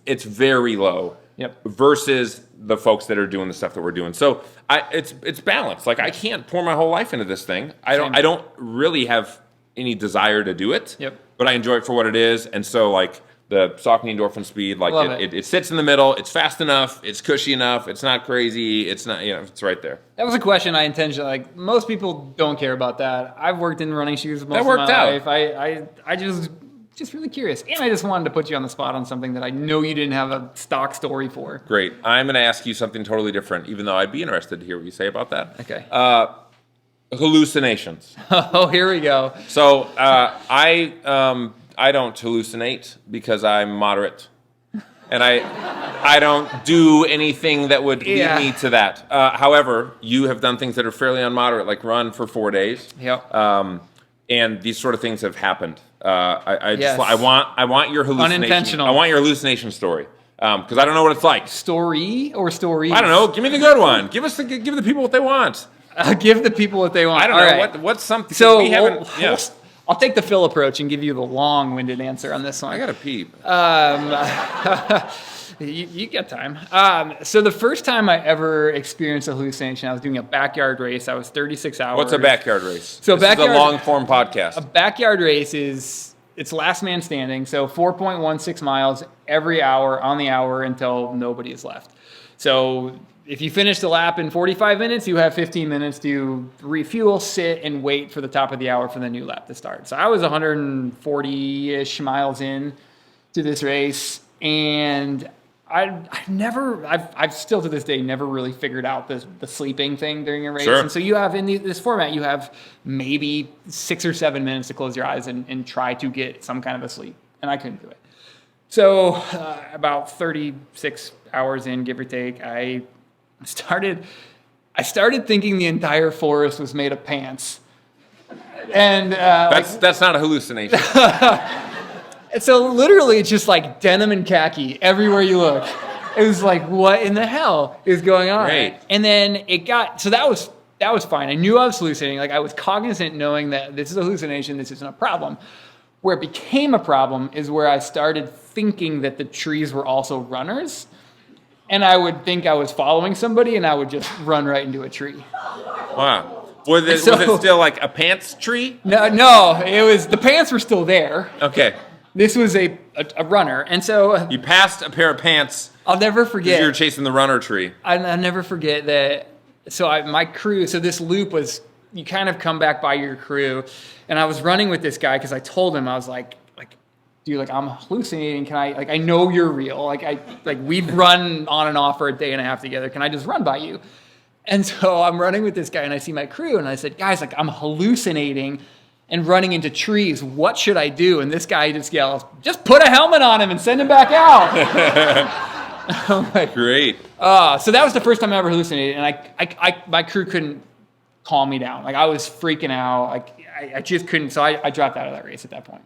it's very low. Yep. Versus the folks that are doing the stuff that we're doing. So it's balanced. Like I can't pour my whole life into this thing. I don't really have any desire to do it. Yep. But I enjoy it for what it is. And so like the Saucony Endorphin Speed, like it sits in the middle. It's fast enough. It's cushy enough. It's not crazy. It's not, it's right there. That was a question I intentionally, like most people don't care about that. I've worked in running shoes most of my life. I just really curious. And I just wanted to put you on the spot on something that I know you didn't have a stock story for. Great. I'm going to ask you something totally different, even though I'd be interested to hear what you say about that. Okay. Hallucinations. Oh, here we go. So I don't hallucinate because I'm moderate. And I don't do anything that would lead me to that. However, you have done things that are fairly unmoderate, like run for 4 days. Yep. And these sort of things have happened. I want your hallucination. Unintentional. I want your hallucination story because I don't know what it's like. Story or stories? I don't know. Give me the good one. Give the people what they want. Give the people what they want. I don't know. Right. What's something? So we haven't. I'll take the Phil approach and give you the long-winded answer on this one. I gotta pee. You got time. So the first time I ever experienced a hallucination, I was doing a backyard race. I was 36 hours. What's a backyard race? So this is a long-form podcast. A backyard race it's last man standing. So 4.16 miles every hour on the hour until nobody is left. So if you finish the lap in 45 minutes, you have 15 minutes to refuel, sit, and wait for the top of the hour for the new lap to start. So I was 140-ish miles in to this race, and I've still to this day never really figured out the sleeping thing during a race. Sure. And so you have in this format, you have maybe 6 or 7 minutes to close your eyes and try to get some kind of a sleep, and I couldn't do it. So about 36 hours in, give or take, I started thinking the entire forest was made of pants. And that's not a hallucination. So literally it's just like denim and khaki everywhere you look. It was like, what in the hell is going on? Right. And then that was fine. I knew I was hallucinating. Like I was cognizant knowing that this is a hallucination, this isn't a problem. Where it became a problem is where I started thinking that the trees were also runners. And I would think I was following somebody, and I would just run right into a tree. Wow. Was it still like a pants tree? No. It was the pants were still there. Okay. This was a runner, and so you passed a pair of pants. I'll never forget. You were chasing the runner tree. I'll never forget that. So my crew. So this loop was you kind of come back by your crew, and I was running with this guy because I told him I was like. Dude, like I'm hallucinating. Can I know you're real. We've run on and off for a day and a half together. Can I just run by you? And so I'm running with this guy and I see my crew and I said, guys, like I'm hallucinating. and running into trees. What should I do? And this guy just yells, just put a helmet on him and send him back out. I'm like, Great. so that was the first time I ever hallucinated, and my crew couldn't calm me down. Like, I was freaking out. Like, I just couldn't. So I dropped out of that race at that point.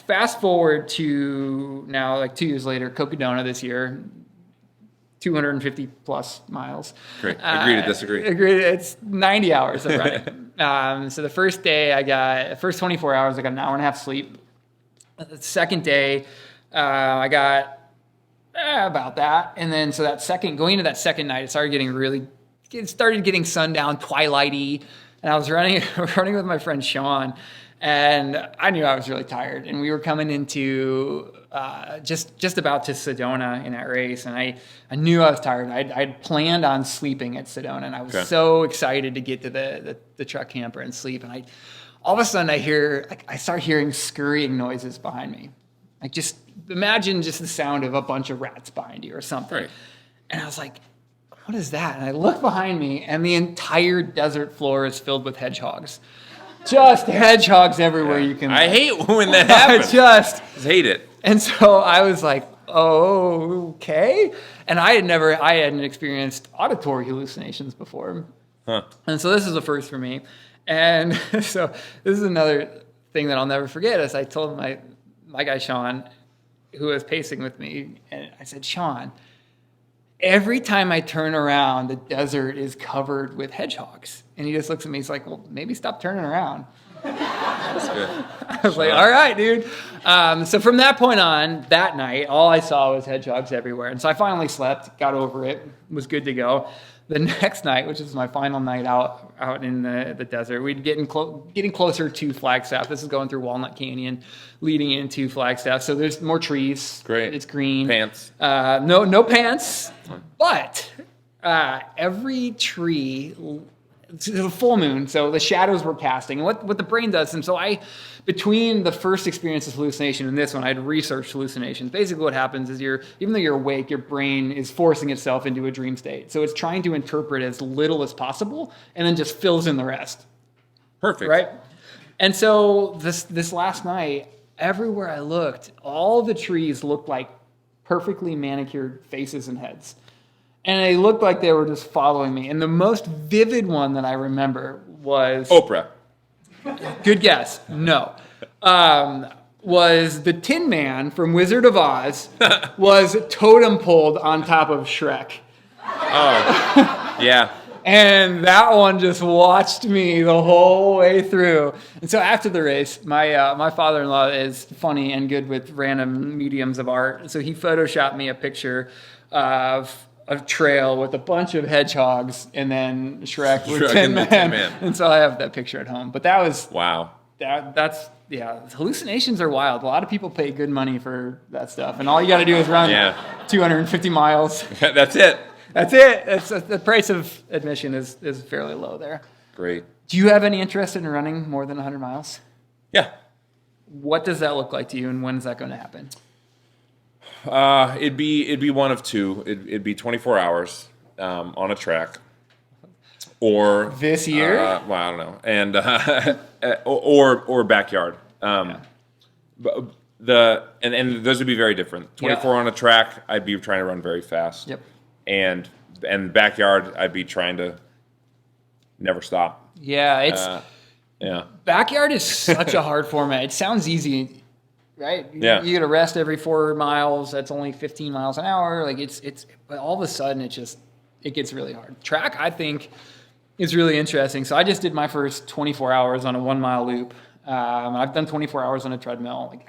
Fast forward to now, like 2 years later, Cocodona this year, 250 plus miles. Great. Agree to disagree. Agreed. It's 90 hours of running. So the first day, first 24 hours, I got an hour and a half sleep. The second day, I got about that. And then, so going into that second night, it started getting sundown, twilighty. And I was running with my friend Sean. And I knew I was really tired, and we were coming into just about to Sedona in that race, and I knew I was tired. I'd planned on sleeping at Sedona, and I was so excited to get to the truck camper and sleep. And all of a sudden I start hearing scurrying noises behind me. Like, just imagine just the sound of a bunch of rats behind you or something. Right. And I was like, what is that? And I look behind me, and the entire desert floor is filled with hedgehogs. Just hedgehogs everywhere you can. I hate when that happens. I just hate it. And so I was like, oh, okay. And I hadn't experienced auditory hallucinations before. Huh. And so this is the first for me. And so this is another thing that I'll never forget, is I told my guy Sean, who was pacing with me, and I said, Sean, every time I turn around, the desert is covered with hedgehogs. And he just looks at me. He's like, well, maybe stop turning around. That's good. I was like, all right, dude. So from that point on, that night, all I saw was hedgehogs everywhere. And so I finally slept, got over it, was good to go. The next night, which is my final night out in the desert, we'd getting closer to Flagstaff. This is going through Walnut Canyon, leading into Flagstaff. So there's more trees. Great. It's green. Pants. No pants. But every tree, it's a full moon, so the shadows were casting. And what the brain does, and so between the first experience of hallucination and this one, I'd researched hallucinations. Basically what happens is even though you're awake, your brain is forcing itself into a dream state. So it's trying to interpret as little as possible and then just fills in the rest. Perfect. Right? And so this last night, everywhere I looked, all the trees looked like perfectly manicured faces and heads. And they looked like they were just following me. And the most vivid one that I remember was... Oprah. Good guess. No. Was the Tin Man from Wizard of Oz was totem poled on top of Shrek. Oh, yeah. And that one just watched me the whole way through. And so after the race, my father-in-law is funny and good with random mediums of art. So he photoshopped me a picture of a trail with a bunch of hedgehogs and then Shrek with Tin Man. And so I have that picture at home. But that was... Wow. That's hallucinations are wild. A lot of people pay good money for that stuff. And all you got to do is run 250 miles. That's it. That's it. The price of admission is fairly low there. Great. Do you have any interest in running more than 100 miles? Yeah. What does that look like to you, and when is that going to happen? It'd be one of two. It'd be 24 hours on a track, or this year. Well, I don't know, and or backyard. But and those would be very different. 24 on a track, I'd be trying to run very fast. Yep. And backyard, I'd be trying to never stop. Yeah, it's backyard is such a hard format. It sounds easy. Right? Yeah. You get a rest every 4 miles. That's only 15 miles an hour. Like but all of a sudden it gets really hard. Track, I think, is really interesting. So I just did my first 24 hours on a 1 mile loop. I've done 24 hours on a treadmill.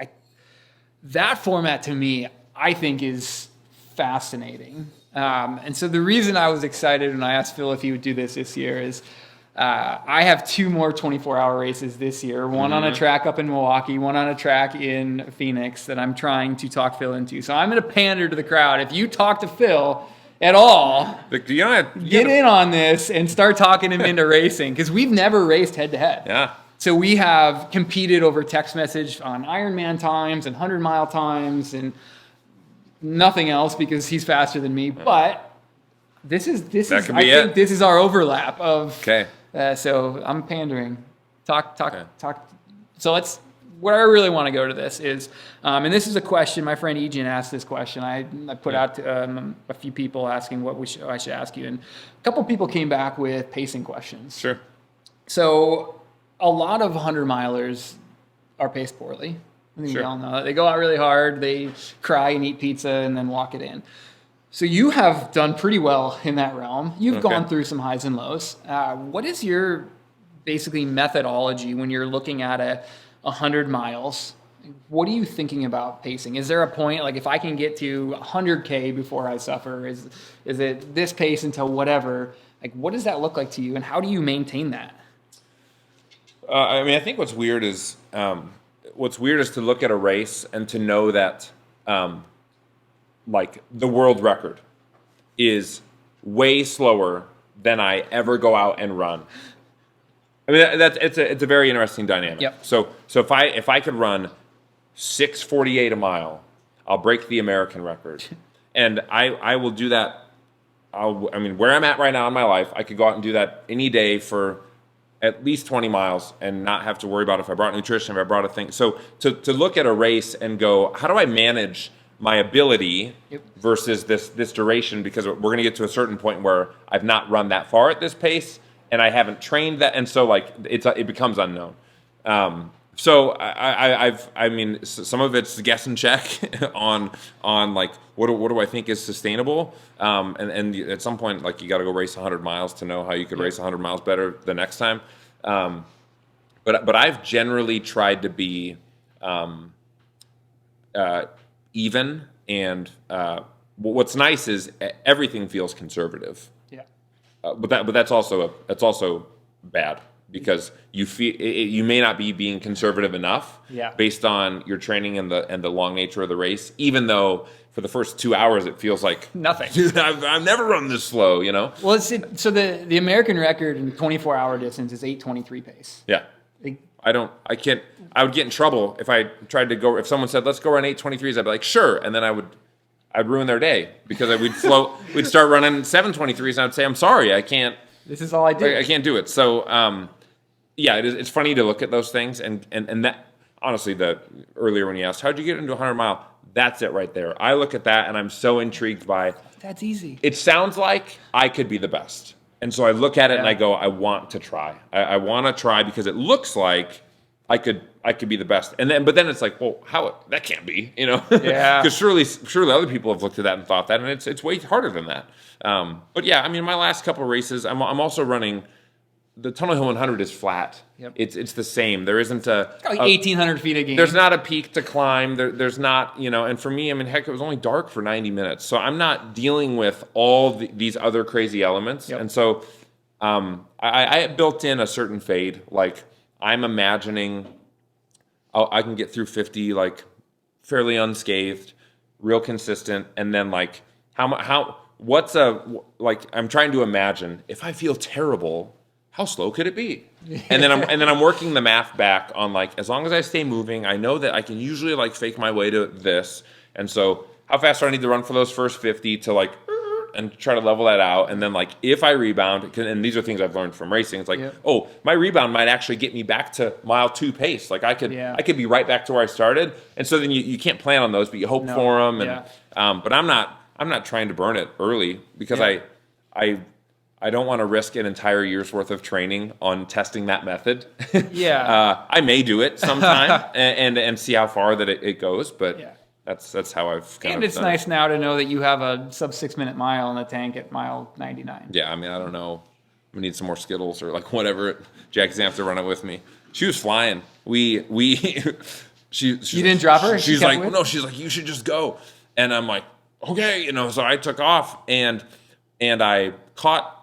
That format to me, I think, is fascinating. And so the reason I was excited when I asked Phil if he would do this year is I have 2 more 24-hour races this year, one on a track up in Milwaukee, one on a track in Phoenix that I'm trying to talk Phil into. So I'm going to pander to the crowd. If you talk to Phil at all, get in on this and start talking him into racing, because we've never raced head-to-head. Yeah. So we have competed over text message on Ironman times and 100-mile times and nothing else because he's faster than me. But I think this is our overlap of... Okay. So I'm pandering Talk. So where I really want to go to this is, and this is a question, my friend Egan asked this question. I put out to, a few people asking what I should ask you. And a couple people came back with pacing questions. Sure. So a lot of 100 milers are paced poorly. I think we all know that. They go out really hard, they cry and eat pizza and then walk it in. So you have done pretty well in that realm. You've gone through some highs and lows. What is your basically methodology when you're looking at 100 miles? What are you thinking about pacing? Is there a point, like if I can get to 100K before I suffer, is it this pace until whatever? Like what does that look like to you and how do you maintain that? I mean, I think what's weird is to look at a race and to know that like the world record is way slower than I ever go out and run. I mean, it's a very interesting dynamic. Yep. So if I could run 6:48 a mile, I'll break the American record, and I will do that. I mean, where I'm at right now in my life, I could go out and do that any day for at least 20 miles and not have to worry about if I brought nutrition, if I brought a thing. So to look at a race and go, how do I manage my ability versus this duration? Because we're going to get to a certain point where I've not run that far at this pace and I haven't trained that. And so like it becomes unknown. So I mean, some of it's guess and check on like what do I think is sustainable, and at some point like you got to go race 100 miles to know how you could race 100 miles better the next time. But I've generally tried to be even, and what's nice is everything feels conservative. Yeah. But that's also bad. Because you may not be being conservative enough based on your training and the long nature of the race, even though for the first 2 hours it feels like nothing. I've never run this slow, you know? Well, so the American record in 24-hour distance is 8:23 pace. Yeah. I would get in trouble if I tried to go, if someone said, let's go run 8:23s, I'd be like, sure. And then I'd ruin their day because we'd start running 7:23s and I'd say, I'm sorry, I can't. This is all I do. I can't do it. So, yeah, it's funny to look at those things, and that honestly, earlier when you asked how'd you get into a 100-mile, that's it right there. I look at that and I'm so intrigued by. That's easy. It sounds like I could be the best, and so I look at it and I go, I want to try. I want to try because it looks like I could be the best, but then it's like, well, that can't be, you know? Yeah. Because surely other people have looked at that and thought that, and it's way harder than that. But yeah, I mean, my last couple of races, I'm also running. The Tunnel Hill 100 is flat. Yep. It's the same. There isn't like 1,800 feet a game. There's not a peak to climb. There's not, you know. And for me, I mean, heck, it was only dark for 90 minutes, so I'm not dealing with all these other crazy elements. Yep. And so, I built in a certain fade. Like I'm imagining, I can get through 50 like fairly unscathed, real consistent, and then like what's I'm trying to imagine if I feel terrible. How slow could it be? And then I'm working the math back on like, as long as I stay moving, I know that I can usually like fake my way to this. And so how fast do I need to run for those first 50 to like, and try to level that out. And then like, if I rebound, and these are things I've learned from racing. It's like, oh, my rebound might actually get me back to mile 2 pace. Like I could be right back to where I started. And so then you can't plan on those, but you hope for them. And, but I'm not trying to burn it early because I don't want to risk an entire year's worth of training on testing that method. I may do it sometime and see how far that it goes, but that's how I've kind of. And it's nice now to know that you have a sub 6 minute mile in the tank at mile 99. Yeah, I mean, I don't know. We need some more Skittles or like whatever. Jack's gonna have to run it with me. She was flying. She you didn't drop her? She's like, no. She's like, you should just go. And I'm like, okay, you know. So I took off and I caught.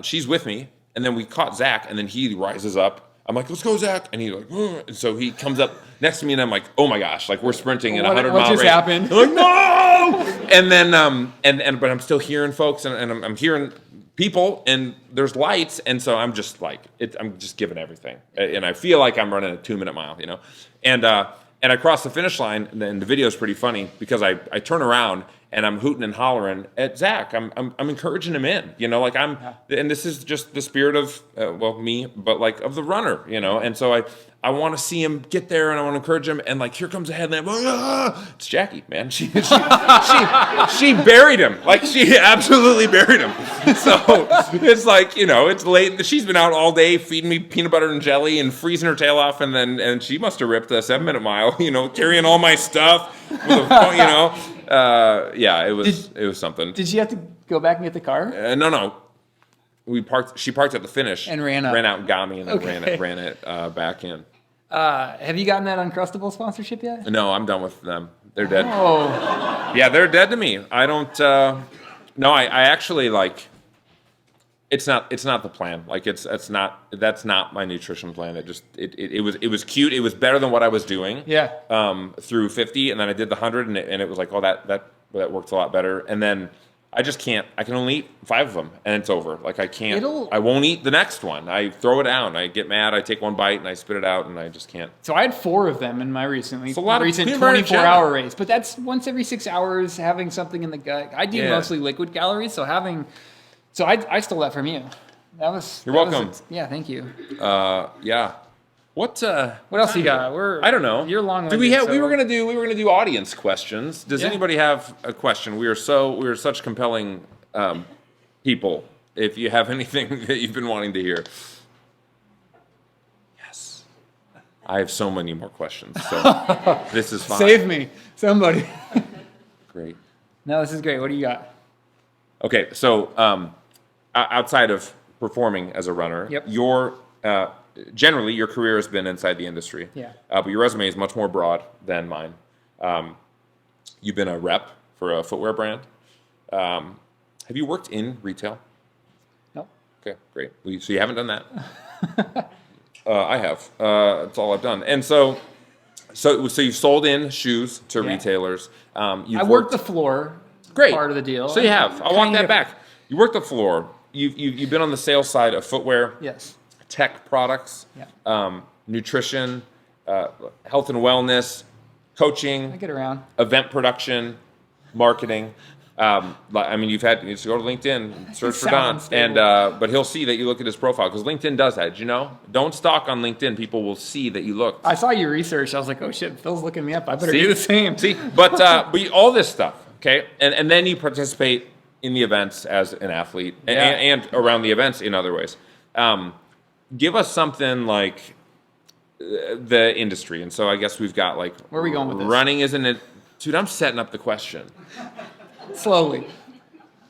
She's with me, and then we caught Zach, and then he rises up. I'm like, let's go, Zach. And he's like, and so he comes up next to me, and I'm like, oh my gosh, like we're sprinting in a 100-mile race. What just happened? I'm like, no! And then, but I'm still hearing folks, and I'm hearing people, and there's lights, and so I'm just like, I'm just giving everything, and I feel like I'm running a 2-minute mile, you know, and I cross the finish line, and the video is pretty funny because I turn around. and I'm hooting and hollering at Zach. I'm encouraging him in, like and this is just the spirit of, me, but like of the runner, and so I want to see him get there, and I want to encourage him, and like, here comes a headlamp. It's Jackie, man. She buried him. Like, she absolutely buried him. So it's like, it's late. She's been out all day feeding me peanut butter and jelly and freezing her tail off, and she must have ripped a 7-minute mile, carrying all my stuff with it was something. Did she have to go back and get the car? No. She parked at the finish and ran out and got me, and then ran it back in. Have you gotten that Uncrustable sponsorship yet? No, I'm done with them. They're dead. Oh. Yeah, they're dead to me. I don't. No, I actually like. It's not the plan. Like that's not my nutrition plan. It was cute. It was better than what I was doing. Yeah. Through 50, and then I did the 100, and it was like, oh, that worked a lot better. And then I just can't. I can only eat 5 of them, and it's over. Like, I can't. I won't eat the next one. I throw it down. I get mad. I take one bite and I spit it out, and I just can't. So I had 4 of them in my recent it's a lot recent 24-hour race, but that's once every 6 hours having something in the gut. I do mostly liquid calories, so I stole that from you. You're welcome. Yeah, thank you. Yeah. What else you got? I don't know. You're long. We were gonna do audience questions. Does anybody have a question? We are such compelling people. If you have anything that you've been wanting to hear. Yes. I have so many more questions. So this is fine. Save me, somebody. Great. No, this is great. What do you got? Okay, so outside of performing as a runner, generally, your career has been inside the industry. Yeah. But your resume is much more broad than mine. You've been a rep for a footwear brand. Have you worked in retail? No. Okay, great. So you haven't done that? I have. That's all I've done. And so you've sold in shoes to retailers. I worked the floor. Great. Part of the deal. So you have. I'll walk that back. You worked the floor. You've been on the sales side of footwear. Yes. Tech products, nutrition, health and wellness, coaching. I get around. Event production, marketing. You just go to LinkedIn, search for Don, but he'll see that you look at his profile, because LinkedIn does that. Did you know? Don't stalk on LinkedIn. People will see that you look. I saw your research. I was like, oh shit, Phil's looking me up. I better do the same. See, but all this stuff, okay, and then you participate in the events as an athlete and around the events in other ways. Give us something like the industry. And so I guess we've got like... Where are we going with this? Running, isn't it? Dude, I'm setting up the question. Slowly.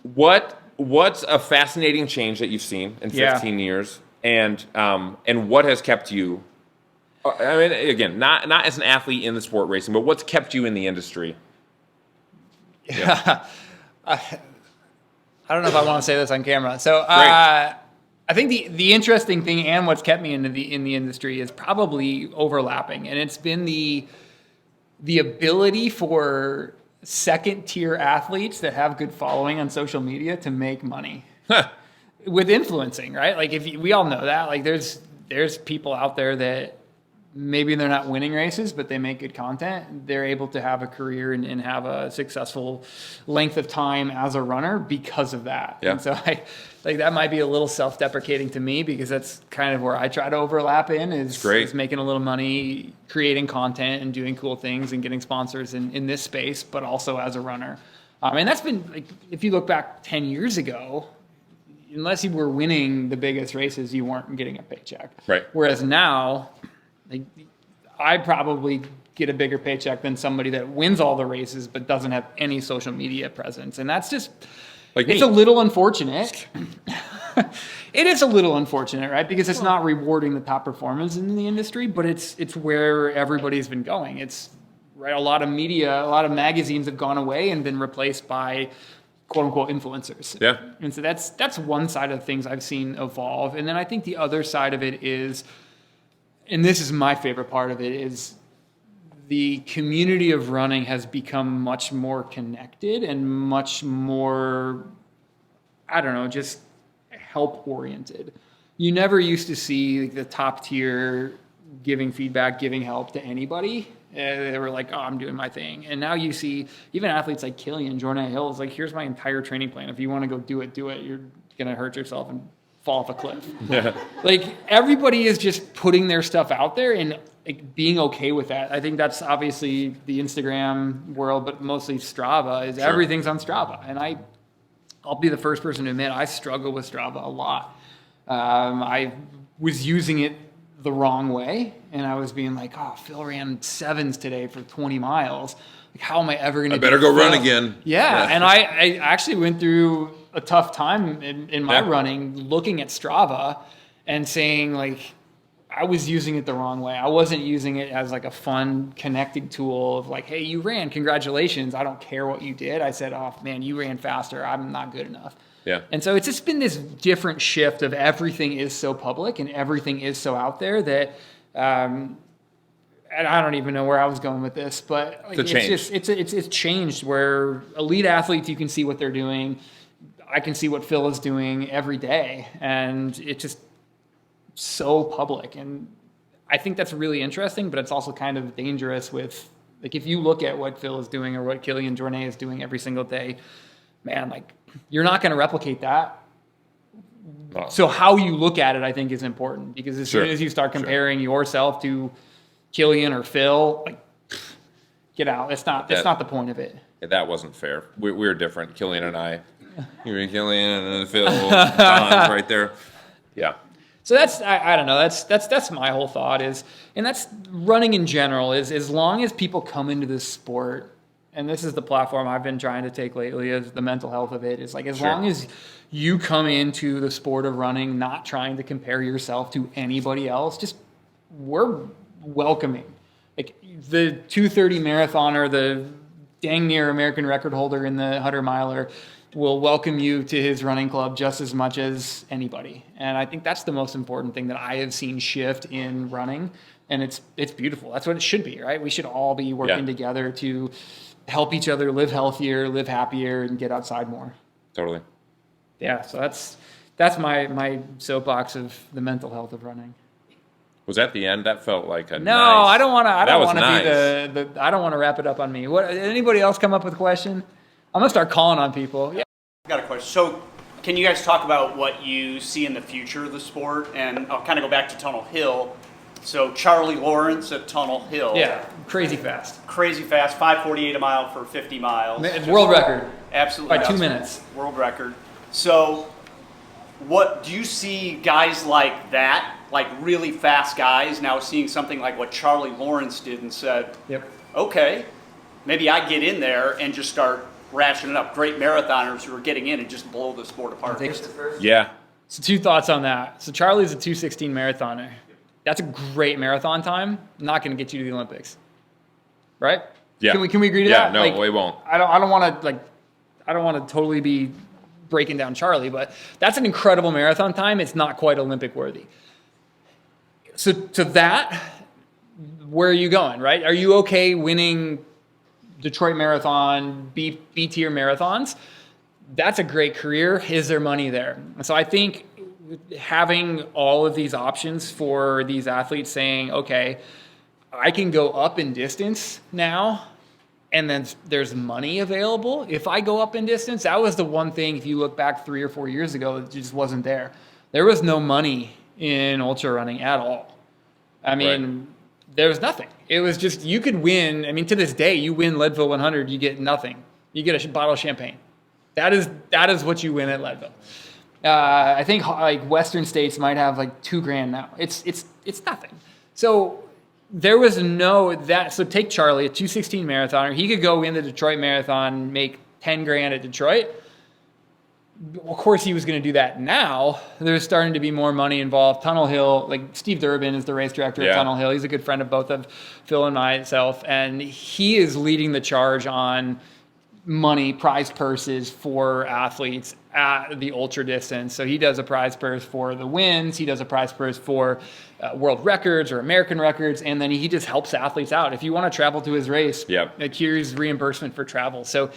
What's a fascinating change that you've seen in 15 years? And what has kept you... I mean, again, not as an athlete in the sport racing, but what's kept you in the industry? Yeah. I don't know if I want to say this on camera. So... I think the interesting thing, and what's kept me in the industry, is probably overlapping, and it's been the ability for second tier athletes that have good following on social media to make money with influencing, right? Like, we all know that. Like, there's people out there that maybe they're not winning races, but they make good content. They're able to have a career and have a successful length of time as a runner because of that. Yeah. And so that might be a little self-deprecating to me, because that's kind of where I try to overlap in is making a little money, creating content and doing cool things and getting sponsors in this space, but also as a runner. And that's been, like, if you look back 10 years ago, unless you were winning the biggest races, you weren't getting a paycheck. Right. Whereas now, I probably get a bigger paycheck than somebody that wins all the races but doesn't have any social media presence. And that's just, it's a little unfortunate. It is a little unfortunate, right? Because it's not rewarding the top performance in the industry, but it's where everybody's been going. It's right. A lot of media, a lot of magazines have gone away and been replaced by quote unquote influencers. Yeah. And so that's one side of things I've seen evolve. And then I think the other side of it is, and this is my favorite part of it, is the community of running has become much more connected and much more, I don't know, just help oriented. You never used to see the top tier giving feedback, giving help to anybody. They were like, oh, I'm doing my thing. And now you see even athletes like Killian, Jordan Hill is like, here's my entire training plan. If you want to go do it. You're going to hurt yourself and fall off a cliff. Like everybody is just putting their stuff out there and like, being okay with that. I think that's obviously the Instagram world, but mostly Strava is everything's on Strava. And I'll be the first person to admit I struggle with Strava a lot. I was using it the wrong way, and I was being like, oh, Phil ran 7s today for 20 miles. Like, how am I ever going to better go run again. Yeah, and I actually went through a tough time in my running looking at Strava and saying, like, I was using it the wrong way. I wasn't using it as like a fun connecting tool of like, hey, you ran, congratulations. I don't care what you did. I said, oh man, you ran faster. I'm not good enough. Yeah. And so it's just been this different shift of everything is so public and everything is so out there that, and I don't even know where I was going with this, but like, it's changed where elite athletes, you can see what they're doing. I can see what Phil is doing every day, and it's just so public. And I think that's really interesting, but it's also kind of dangerous with, like, if you look at what Phil is doing or what Killian Jornet is doing every single day, man, like, you're not going to replicate that. Wow. So how you look at it, I think, is important, because as soon as you start comparing yourself to Killian or Phil, like, get out. That's not the point of it. That wasn't fair. We're different. Killian and I. You were Killian and then Phil. Don's right there. Yeah. So that's, I don't know, that's my whole thought is, and that's running in general, is as long as people come into this sport, and this is the platform I've been trying to take lately, is the mental health of it, is like, as long as you come into the sport of running not trying to compare yourself to anybody else, just, we're welcoming. Like the 2:30 marathoner, the dang near American record holder in the 100-miler, will welcome you to his running club just as much as anybody. And I think that's the most important thing that I have seen shift in running. And it's beautiful. That's what it should be, right? We should all be working together to help each other live healthier, live happier, and get outside more. Totally. Yeah, so that's my soapbox of the mental health of running. Was that the end? That felt like a No, nice... I don't want to. I don't want to nice. be the. I don't want to wrap it up on me. What? Anybody else come up with a question? I'm gonna start calling on people. Yeah. I've got a question. So, can you guys talk about what you see in the future of the sport? And I'll kind of go back to Tunnel Hill. So, Charlie Lawrence at Tunnel Hill. Yeah, crazy fast. Crazy fast, 5:48 a mile for 50 miles. World record. Absolutely. By 2 minutes. World record. So, what do you see guys like that, like really fast guys, now seeing something like what Charlie Lawrence did and said, okay, maybe I get in there and just start ratcheting up. Great marathoners who are getting in and just blow the sport apart. Yeah. So 2 thoughts on that. So Charlie's a 2:16 marathoner. That's a great marathon time. Not going to get you to the Olympics, right? Yeah. Can we agree to that? Yeah. No, like, we won't. I don't want to totally be breaking down Charlie, but that's an incredible marathon time. It's not quite Olympic worthy. So to that, where are you going, right? Are you okay winning Detroit Marathon, B-tier marathons? That's a great career. Is there money there? So I think having all of these options for these athletes saying, okay, I can go up in distance now, and then there's money available. If I go up in distance, that was the one thing, if you look back 3 or 4 years ago, it just wasn't there. There was no money in ultra running at all. I mean, there was nothing. It was just, you could win. I mean, to this day, you win Leadville 100, you get nothing. You get a bottle of champagne. That is what you win at Leadville. I think like Western states might have like $2,000 now. It's nothing. So there was so take Charlie, a 2:16 marathoner. He could go in the Detroit Marathon, make $10,000 at Detroit. Of course, he was going to do that now. There's starting to be more money involved. Tunnel Hill, like Steve Durbin is the race director at Tunnel Hill. He's a good friend of both of Phil and myself, and he is leading the charge on money, prize purses for athletes at the ultra distance. So he does a prize purse for the wins. He does a prize purse for world records or American records, and then he just helps athletes out. If you want to travel to his race, like, here's reimbursement for travel. So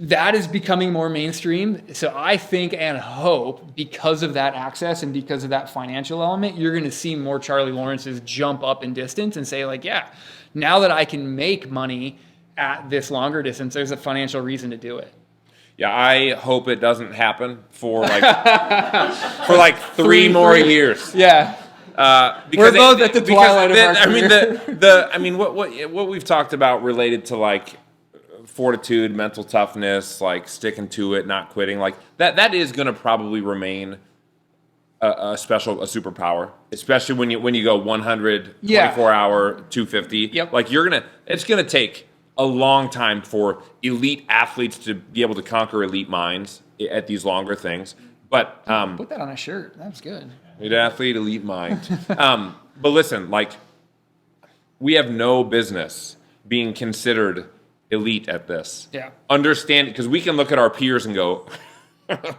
that is becoming more mainstream. So I think and hope, because of that access and because of that financial element, you're going to see more Charlie Lawrences jump up in distance and say, like, yeah, now that I can make money at this longer distance, there's a financial reason to do it. Yeah, I hope it doesn't happen for like 3 more years. Yeah. Because we're both at the twilight of our career. I mean, what we've talked about related to like fortitude, mental toughness, like sticking to it, not quitting, like that is going to probably remain a superpower, especially when you go 100, 24 hour, 250. Yep. Like it's gonna take a long time for elite athletes to be able to conquer elite minds at these longer things. But put that on a shirt. That's good. elite athlete, elite mind. But listen, like we have no business being considered elite at this. Yeah. Understand, because we can look at our peers and go,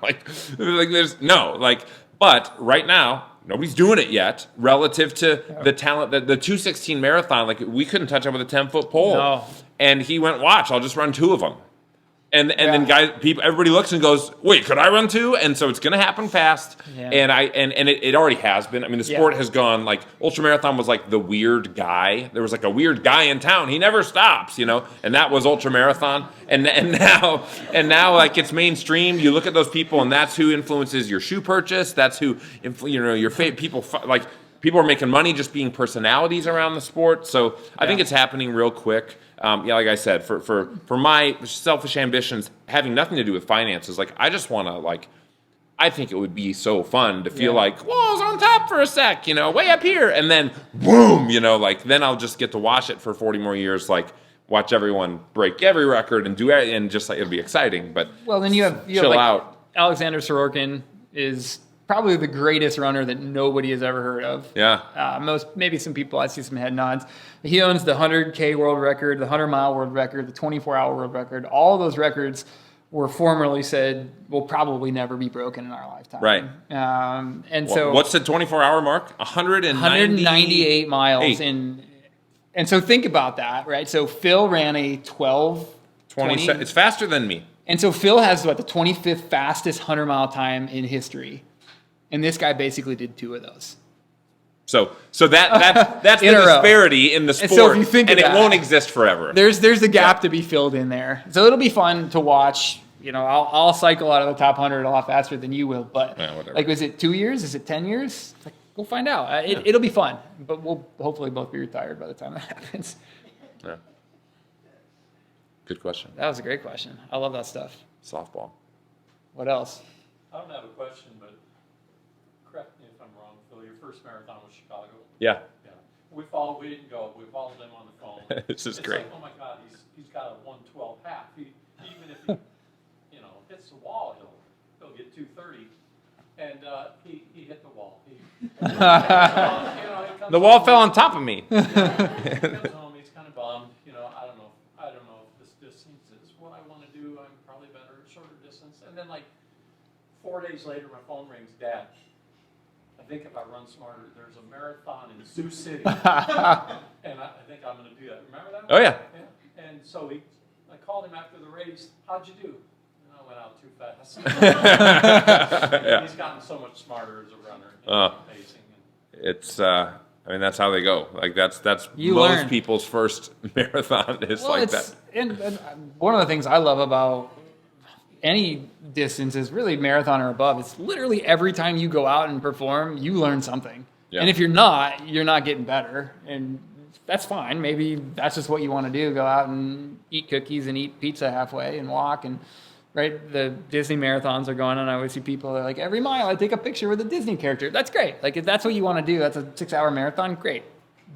like there's no, like, but right now, nobody's doing it yet relative to the talent. The 216 marathon, like we couldn't touch up with a 10-foot pole. No. And he went, watch, I'll just run 2 of them. And then everybody looks and goes, wait, could I run 2? And so it's going to happen fast. Yeah. And it already has been. I mean, the sport has gone, like, ultramarathon was like the weird guy. There was like a weird guy in town. He never stops, and that was ultramarathon. And now like it's mainstream. You look at those people and that's who influences your shoe purchase. That's who, your people, like people are making money just being personalities around the sport. So I think it's happening real quick. Like I said, for my selfish ambitions, having nothing to do with finances, like I just want to, I think it would be so fun to feel like, whoa, I was on top for a sec, way up here, and then boom, then I'll just get to watch it for 40 more years, watch everyone break every record and do it, and just it'll be exciting. But then you have out. Alexander Sorokin is probably the greatest runner that nobody has ever heard of. Yeah. Maybe some people, I see some head nods. He owns the 100K world record, the 100-mile world record, the 24-hour world record. All of those records were formerly said will probably never be broken in our lifetime. Right. So what's the 24-hour mark? 198 miles in. And so think about that, right? So Phil ran a 20. It's faster than me. And so Phil has the 25th fastest 100-mile time in history. And this guy basically did 2 of those. So that's the disparity in the sport, so if you think and it won't exist forever. There's a gap to be filled in there. So it'll be fun to watch. I'll cycle out of the top 100 a lot faster than you will. But was it 2 years? Is it 10 years? We'll find out. It'll be fun. But we'll hopefully both be retired by the time that happens. Yeah. Good question. That was a great question. I love that stuff. Softball. What else? I don't have a question, but correct me if I'm wrong, Phil. Your first marathon was Chicago. Yeah. We didn't go. We followed him on the phone. This is great. Like, oh my God, he's got a 1:12 half. Even if he, hits the wall, he'll get 2:30. And he hit the wall. The wall fell on top of me. He comes home. He's kind of bummed. I don't know if this distance is what I want to do. I'm probably better at shorter distance. And then 4 days later, my phone rings. Dad, I think if I run smarter, there's a marathon in Sioux City, and I think I'm going to do that. Remember that? Oh yeah. And so I called him after the race. How'd you do? And I went out too fast. He's gotten so much smarter as a runner. Pacing. It's that's how they go. That's most people's first marathon is that. And one of the things I love about any distance is really marathon or above. It's literally every time you go out and perform, you learn something. Yeah. And if you're not getting better. And that's fine. Maybe that's just what you want to do. Go out and eat cookies and eat pizza halfway and walk. And right, the Disney marathons are going on. I always see people that are like, every mile I take a picture with a Disney character. That's great. If that's what you want to do, that's a 6-hour marathon. Great.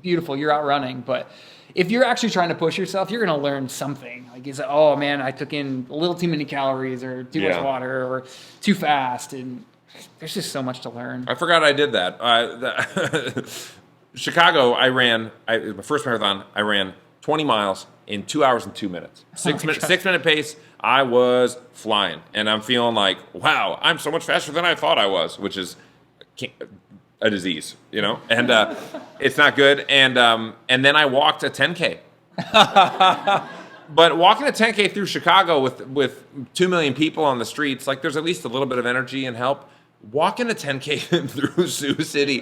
Beautiful. You're out running. But if you're actually trying to push yourself, you're going to learn something. Oh man, I took in a little too many calories or too much water or too fast. And there's just so much to learn. I forgot I did that. Chicago, my first marathon, I ran 20 miles in 2 hours and 2 minutes. 6-minute pace. I was flying. And I'm feeling like, wow, I'm so much faster than I thought I was, which is a disease, and it's not good. And then I walked a 10K. But walking a 10K through Chicago with 2 million people on the streets, there's at least a little bit of energy and help. Walking a 10K through Sioux City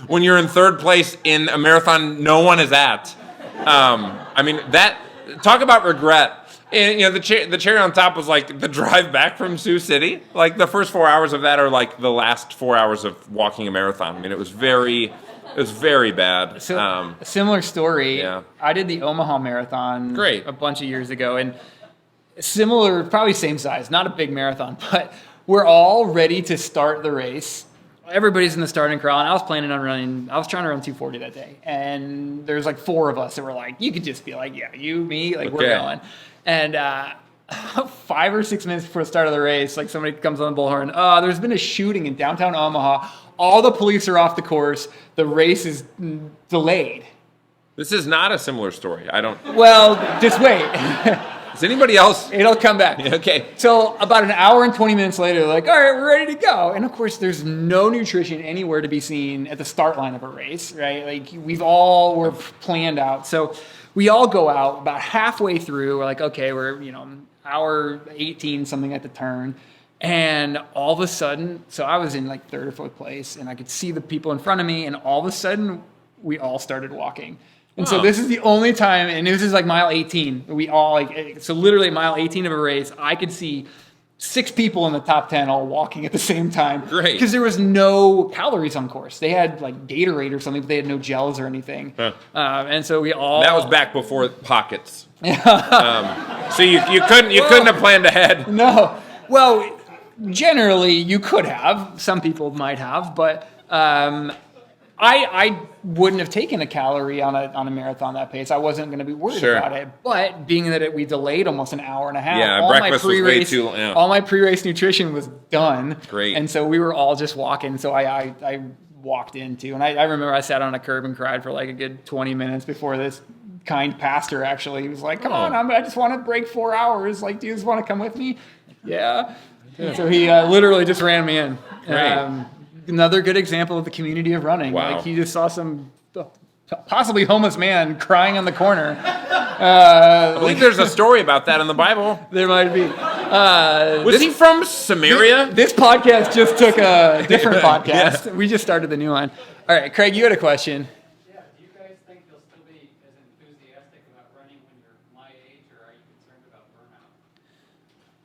when you're in third place in a marathon no one is at. I mean, talk about regret. And, the cherry on top was like the drive back from Sioux City. Like the first 4 hours of that are like the last 4 hours of walking a marathon. I mean, it was very bad. So, a similar story. Yeah. I did the Omaha Marathon Great. a bunch of years ago, and similar, probably same size, not a big marathon, but we're all ready to start the race. Everybody's in the starting crowd, and I was trying to run 240 that day, and there's like 4 of us that were like, you could just be like, yeah, you, me, like we're going. And 5 or 6 minutes before the start of the race, like somebody comes on the bullhorn, there's been a shooting in downtown Omaha. All the police are off the course. The race is delayed. This is not a similar story. Well, just wait. Is anybody else? It'll come back. Okay. So about an hour and 20 minutes later, they're like, all right, we're ready to go. And of course, there's no nutrition anywhere to be seen at the start line of a race, right? Like we're planned out. So we all go out about halfway through. We're like, okay, we're, hour 18, something at the turn. And all of a sudden, so I was in like third or fourth place, and I could see the people in front of me, and all of a sudden, we all started walking. And so this is the only time, and this is like mile 18. We all so literally mile 18 of a race, I could see 6 people in the top 10 all walking at the same time. Great. Because there was no calories on course. They had like Gatorade or something, but they had no gels or anything. Huh. And so we all. That was back before pockets. So you couldn't have planned ahead. No. Well, generally you could have. Some people might have, but I wouldn't have taken a calorie on a marathon that pace. I wasn't going to be worried about it. But being that we delayed almost an hour and a half, breakfast was way too long. Yeah. All my pre-race nutrition was done. Great. And so we were all just walking. So I walked into, and I remember I sat on a curb and cried for like a good 20 minutes before this kind pastor actually, he was like, come on, I just want to break 4 hours. Like, do you just want to come with me? Yeah. So he literally just ran me in. Right. Another good example of the community of running. Wow. Like he just saw some possibly homeless man crying on the corner. I believe there's a story about that in the Bible. There might be. Was he from Samaria? This podcast just took a different podcast. Yeah. We just started the new one. All right, Craig, you had a question. Yeah, do you guys think you'll still be as enthusiastic about running when you're my age, or are you concerned about burnout?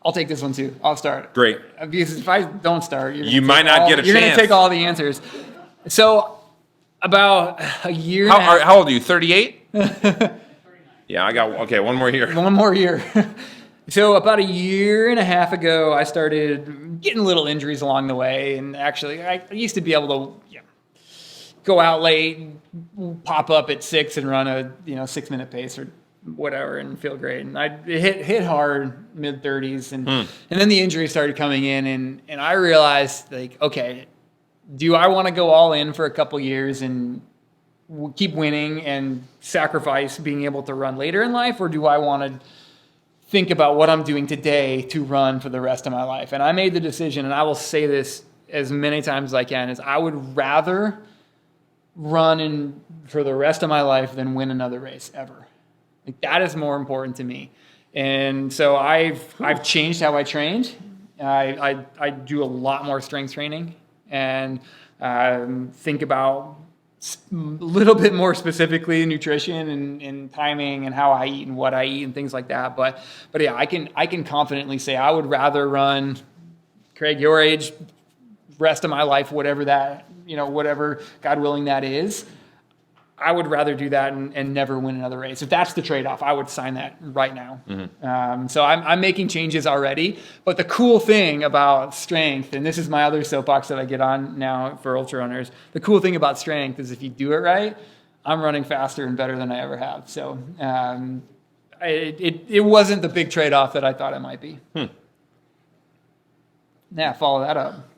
I'll take this one too. I'll start. Great. Because if I don't start, you might not get a chance. You're going to take all the answers. So about a year. How old are you? 38? Yeah, I got one more year. One more year. So about a year and a half ago, I started getting little injuries along the way, and actually, I used to be able to go out late, pop up at 6 and run a 6-minute pace or whatever, and feel great. And I hit hard mid-30s, and then the injuries started coming in, and I realized like, okay, do I want to go all in for a couple years and keep winning and sacrifice being able to run later in life, or do I want to think about what I'm doing today to run for the rest of my life? And I made the decision, and I will say this as many times as I can, is I would rather run for the rest of my life than win another race ever. Like, that is more important to me. And so I've changed how I trained. I do a lot more strength training and think about a little bit more specifically nutrition and timing and how I eat and what I eat and things like that. But yeah, I can confidently say I would rather run, Craig, your age, rest of my life, whatever that, whatever God willing that is. I would rather do that and never win another race. If that's the trade-off, I would sign that right now. Mm-hmm. So I'm making changes already. But the cool thing about strength, and this is my other soapbox that I get on now for ultra runners, the cool thing about strength is if you do it right, I'm running faster and better than I ever have. So it wasn't the big trade-off that I thought it might be. Yeah, follow that up.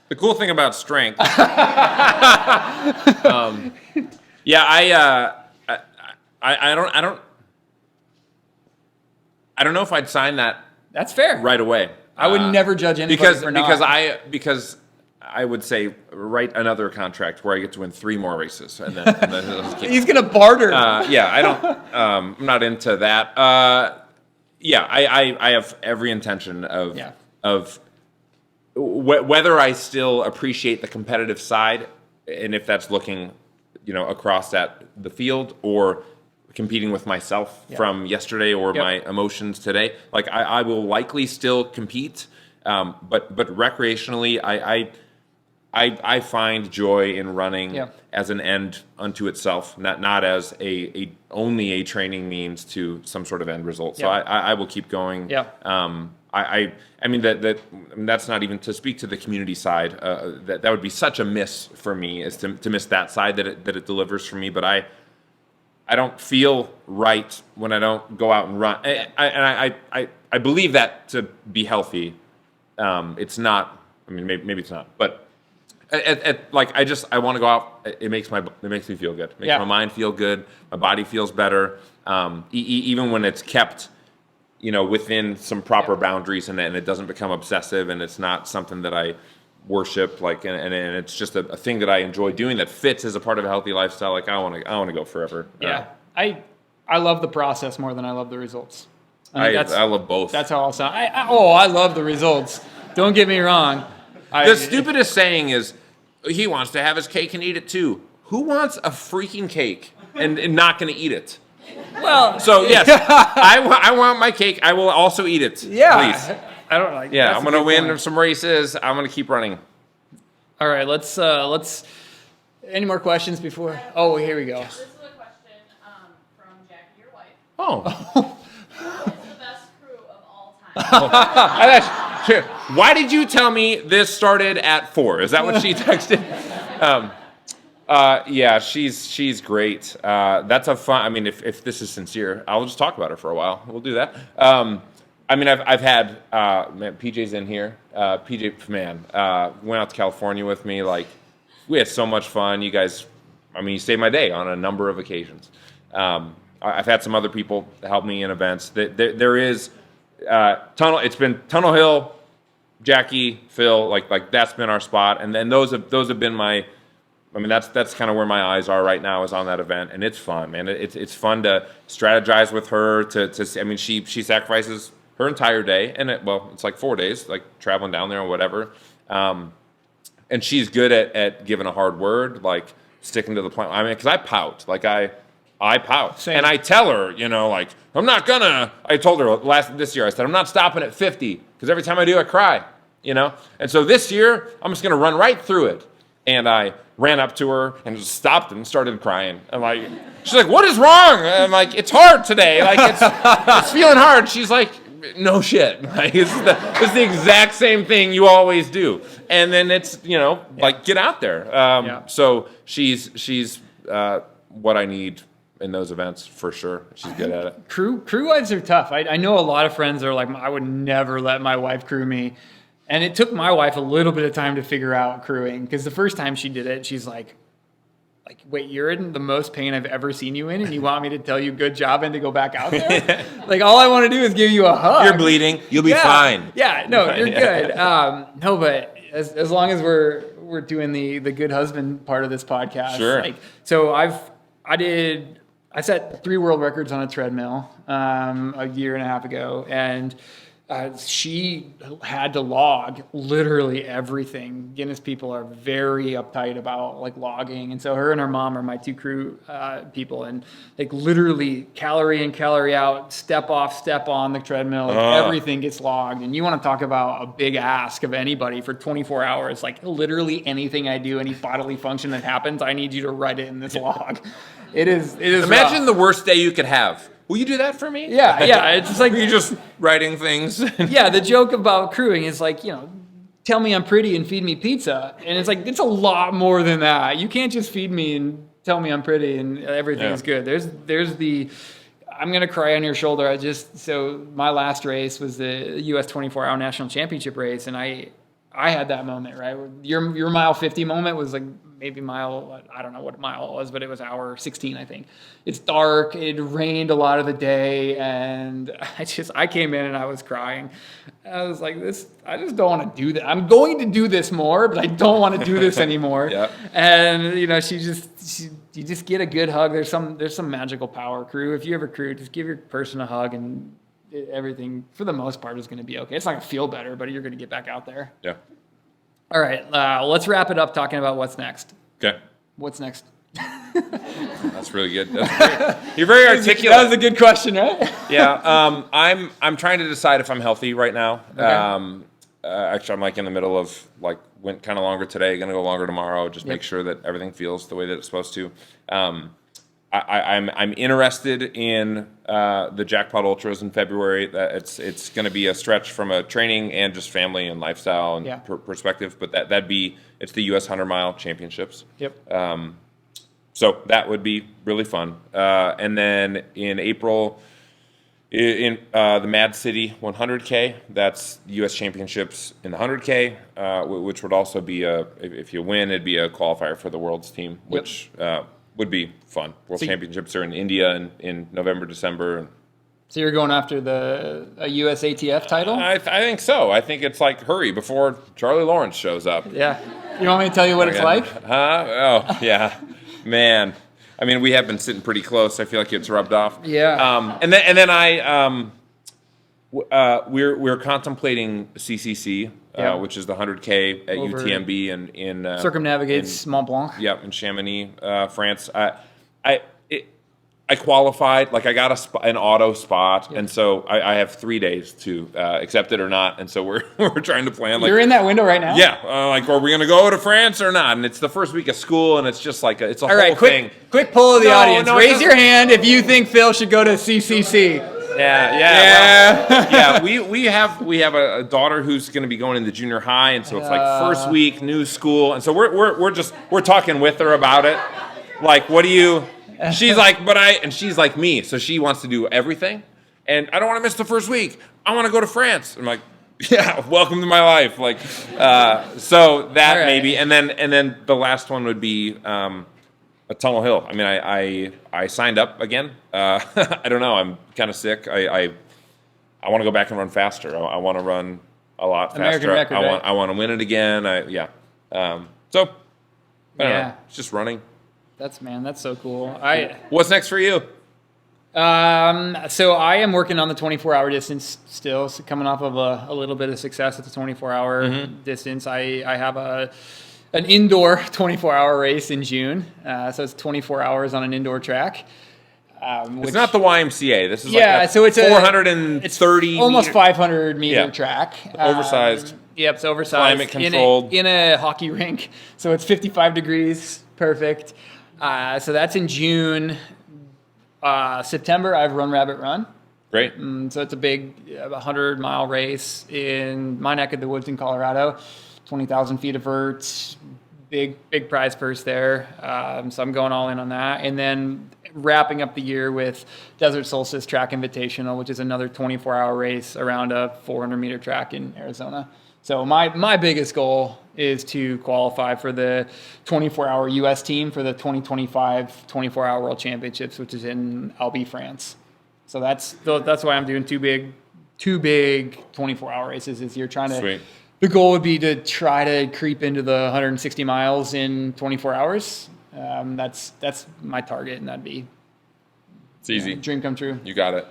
The cool thing about strength, I don't know if I'd sign that. That's fair. Right away. I would never judge anybody for not. Because I would say write another contract where I get to win 3 more races, and then he's gonna barter. I don't. I'm not into that. I have every intention of whether I still appreciate the competitive side, and if that's looking across at the field or competing with myself from yesterday or my emotions today. Like I will likely still compete, but recreationally, I find joy in running as an end unto itself, not as only a training means to some sort of end result. So I will keep going. Yeah. I mean that's not even to speak to the community side. That would be such a miss for me, is to miss that side that it delivers for me. But I don't feel right when I don't go out and run. I believe that to be healthy. It's not. I mean, maybe it's not, but. I want to go out. It makes me feel good. It makes my mind feel good. My body feels better. Even when it's kept, within some proper boundaries, and it doesn't become obsessive, and it's not something that I worship. And it's just a thing that I enjoy doing that fits as a part of a healthy lifestyle. Like I want to go forever. Yeah, I love the process more than I love the results. I love both. That's how I'll sound. I love the results. Don't get me wrong. The stupidest saying is, he wants to have his cake and eat it too. Who wants a freaking cake and not going to eat it? Well, so yes, I want my cake. I will also eat it. Yeah, please. I don't like. Yeah, I'm going to win some races. I'm going to keep running. All right, let's. Any more questions before? Oh, here we go. This is a question from Jackie, your wife. Oh. Who is the best crew of all time? Why did you tell me this started at 4? Is that what she texted? Yeah, she's great. That's a fun. I mean, if this is sincere, I'll just talk about her for a while. We'll do that. I mean, I've had PJ's in here. PJ, man, went out to California with me. Like, we had so much fun. You guys, I mean, you saved my day on a number of occasions. I've had some other people help me in events. There is. It's been Tunnel Hill, Jackie, Phil, like that's been our spot, and then those have been my. I mean, that's kind of where my eyes are right now, is on that event, and it's fun, man. It's fun to strategize with her. I mean, she sacrifices her entire day, and it's like 4 days, like traveling down there or whatever. And she's good at giving a hard word, like sticking to the plan. I mean, because I pout, like I pout. Same. And I tell her, like, I'm not gonna, I told her this year, I said, I'm not stopping at 50, because every time I do, I cry, And so this year, I'm just gonna run right through it. And I ran up to her and just stopped and started crying. I'm like, she's like, what is wrong? I'm like, it's hard today. Like, it's feeling hard. She's like, no shit. Like, it's the exact same thing you always do. And then it's, like, get out there. So she's what I need in those events, for sure. She's good at it. Crew wives are tough. I know a lot of friends are like, I would never let my wife crew me. And it took my wife a little bit of time to figure out crewing, because the first time she did it, she's like, wait, you're in the most pain I've ever seen you in, and you want me to tell you good job and to go back out there? Like, all I want to do is give you a hug. You're bleeding. You'll be fine. Yeah, no, you're good. No, but as long as we're doing the good husband part of this podcast. Sure. So I set 3 world records on a treadmill a year and a half ago, and she had to log literally everything. Guinness people are very uptight about logging, and so her and her mom are my 2 crew people, and literally calorie in, calorie out, step off, step on the treadmill, everything gets logged. And you want to talk about a big ask of anybody for 24 hours? Literally anything I do, any bodily function that happens, I need you to write it in this log. It is. Imagine rough. the worst day you could have. Will you do that for me? Yeah. It's just like you're just writing things. Yeah, the joke about crewing is tell me I'm pretty and feed me pizza, and it's a lot more than that. You can't just feed me and tell me I'm pretty and everything's good. There's the I'm gonna cry on your shoulder. So my last race was the U.S. 24-hour national championship race, and I had that moment, right? Your mile 50 moment was maybe mile, I don't know what mile it was, but it was hour 16, I think. It's dark, it rained a lot of the day, and I came in and I was crying. I was like, I just don't want to do that. I'm going to do this more, but I don't want to do this anymore. Yep. And, you just get a good hug. There's some magical power. Crew, if you ever crew, just give your person a hug, and everything, for the most part, is going to be okay. It's not going to feel better, but you're going to get back out there. Yeah. All right, let's wrap it up talking about what's next. Okay. What's next? That's really good. That's great. You're very articulate. That was a good question, right? Yeah. I'm trying to decide if I'm healthy right now. Okay. Actually, I'm like in the middle of like went kind of longer today, gonna go longer tomorrow. Just Yep. make sure that everything feels the way that it's supposed to. I'm interested in the Jackpot Ultras in February. That it's going to be a stretch from a training and just family and lifestyle and Yeah. perspective. But it's the U.S. 100-mile championships. Yep. So that would be really fun. And then in April, in the Mad City 100K, that's U.S. championships in the 100K, which would also be if you win, it'd be a qualifier for the World's team, which would be fun. World championships are in India in November, December. And So you're going after a US ATF title? I think so. I think it's like hurry before Charlie Lawrence shows up. Yeah. You want me to tell you what it's like? Huh? Oh, yeah. Man. I mean, we have been sitting pretty close. I feel like it's rubbed off. Yeah. And then we're contemplating CCC, which is the 100K at Over UTMB in Circumnavigates Mont Blanc. Yep, in Chamonix, France. I qualified, like I got an auto spot, and so I have 3 days to accept it or not, and so we're trying to plan. Like, You're in that window right now? yeah, like are we gonna go to France or not? And it's the first week of school, and it's just like it's a All right, whole thing. quick poll of the audience. No, it Raise doesn't- your hand if you think Phil should go to CCC. Yeah. Well, yeah. We have a daughter who's going to be going into junior high, and so it's like first week, new school, and so we're talking with her about it. Like, what do you? She's like, and she's like me, so she wants to do everything, and I don't want to miss the first week. I want to go to France. I'm like, yeah, welcome to my life. Like, so that right. maybe, and then the last one would be. A Tunnel Hill. I mean, I signed up again. I don't know. I'm kind of sick. I want to go back and run faster. I want to run a lot faster. American record, right? I want to win it again. So I don't know. It's just running. That's so cool. What's next for you? So I am working on the 24-hour distance still. So coming off of a little bit of success at the 24-hour distance, I have an indoor 24-hour race in June. So it's 24 hours on an indoor track. It's not the YMCA. This is so it's 430 almost meter, 500 meter track. oversized. Yep, it's oversized. Climate controlled. In a hockey rink. So it's 55 degrees, perfect. So that's in June. September, I have Run Rabbit Run. Great. So it's a big 100-mile race in my neck of the woods in Colorado. 20,000 feet of vert, big prize purse there. So I'm going all in on that. And then wrapping up the year with Desert Solstice Track Invitational, which is another 24-hour race around a 400-meter track in Arizona. So my biggest goal is to qualify for the 24-hour U.S. team for the 2025 24-hour World Championships, which is in Albi, France. So that's why I'm doing two big 24-hour races this year, trying to. Sweet. The goal would be to try to creep into the 160 miles in 24 hours. That's my target, and that'd be It's easy. Dream come true. You got it.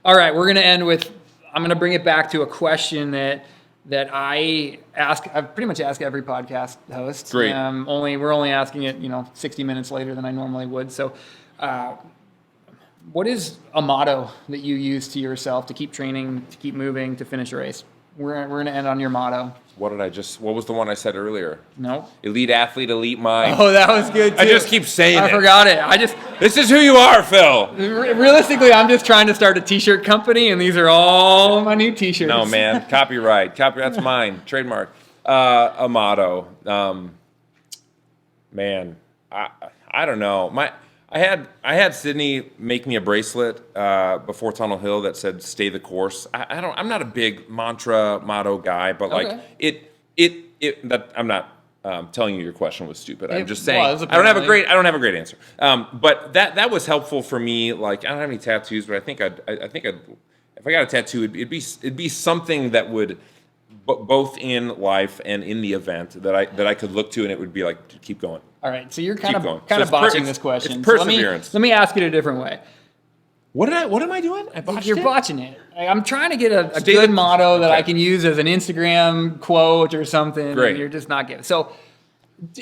All right, we're going to end with, I'm going to bring it back to a question that I pretty much ask every podcast host. Great. We're only asking it, 60 minutes later than I normally would. So, what is a motto that you use to yourself to keep training, to keep moving, to finish a race? We're going to end on your motto. What was the one I said earlier? No. Elite athlete, elite mind. Oh, that was good too. I just keep saying it. I forgot it. This is who you are, Phil. Realistically, I'm just trying to start a t-shirt company, and these are all my new t-shirts. No, man. Copyright. That's mine. Trademark. A motto. Man, I don't know. I had Sydney make me a bracelet before Tunnel Hill that said "Stay the course." I'm not a big motto guy, but Okay. I'm not telling you your question was stupid. I'm just saying was I don't have a apparently. great answer. But that was helpful for me. Like, I don't have any tattoos, but I think if I got a tattoo, it'd be something that would both in life and in the event that I could look to, and it would be like, keep going. All right, so you're kind Keep going. of So it's botching this question. it's So perseverance. let me ask it a different way. What am I doing? I botched You're it? botching it. I'm trying to get a Stay good the- motto that okay. I can use as an Instagram quote or something. Great. And you're just not getting. So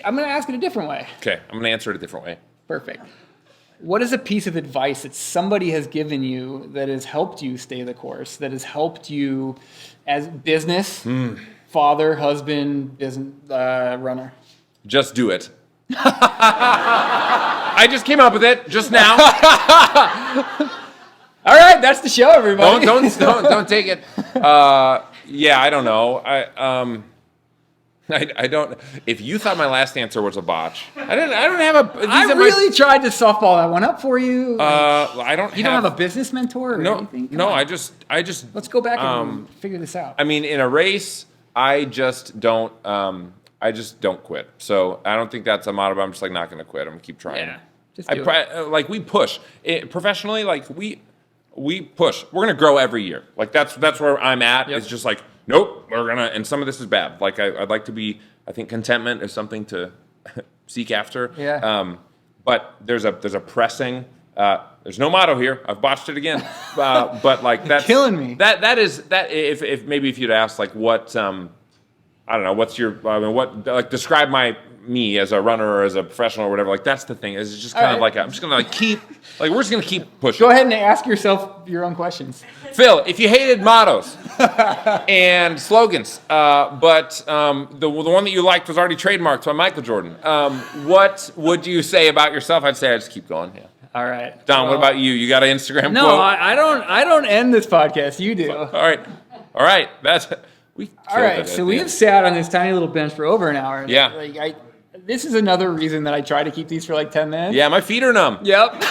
I'm going to ask it a different way. Okay, I'm going to answer it a different way. Perfect. What is a piece of advice that somebody has given you that has helped you stay the course, that has helped you as business, father, husband, business, runner? Just do it. I just came up with it just now. All right, that's the show, everybody. Don't take it. Yeah, I don't know. I don't. If you thought my last answer was a botch, I don't have a. I really tried to softball that one up for you. I don't. You don't have a business mentor or anything? Come on. I just. Let's go back and figure this out. I mean, in a race, I just don't. I just don't quit. So I don't think that's a motto. But I'm just like not going to quit. I'm gonna keep trying. Yeah, just do it. Like we push professionally. Like we push. We're gonna grow every year. Like that's where I'm at. Yep. It's just like. Nope, we're gonna, and some of this is bad. Like I'd like to be. I think contentment is something to seek after. Yeah. But there's a pressing. There's no motto here. I've botched it again. But like that's killing me. That is that. If maybe if you'd asked like what I don't know. What's your what like describe me as a runner or as a professional or whatever. Like that's the thing. It's just kind of like I'm just gonna like keep like we're just gonna keep pushing. Go ahead and ask yourself your own questions. Phil, if you hated mottos and slogans, but the one that you liked was already trademarked by Michael Jordan, what would you say about yourself? I'd say I just keep going. Yeah. All right. Don, what about you? You got an Instagram No, quote? I don't end this podcast. You do. All right. We All right. So we have sat on this tiny little bench for over an hour. Yeah. This is another reason that I try to keep these for like 10 minutes. Yeah, my feet are numb. Yep.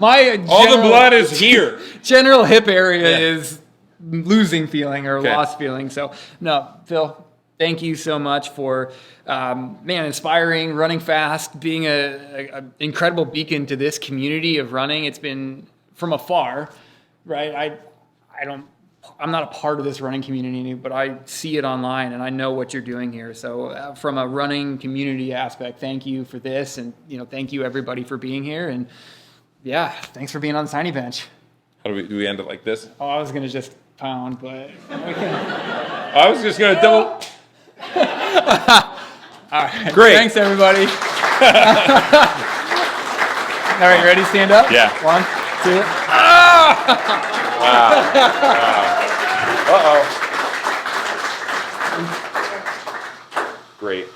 All the blood is here. General hip area is losing feeling or lost feeling. So, no, Phil, thank you so much for, inspiring, running fast, being an incredible beacon to this community of running. It's been from afar, right? I'm not a part of this running community, but I see it online and I know what you're doing here. So from a running community aspect, thank you for this. And, thank you everybody for being here. And yeah, thanks for being on the tiny bench. Do we end it like this? Oh, I was going to just pound, but we can. I was just going to double. All right. Great. Thanks everybody. All right, ready to stand up? Yeah. 1, 2. Uh-oh. Great.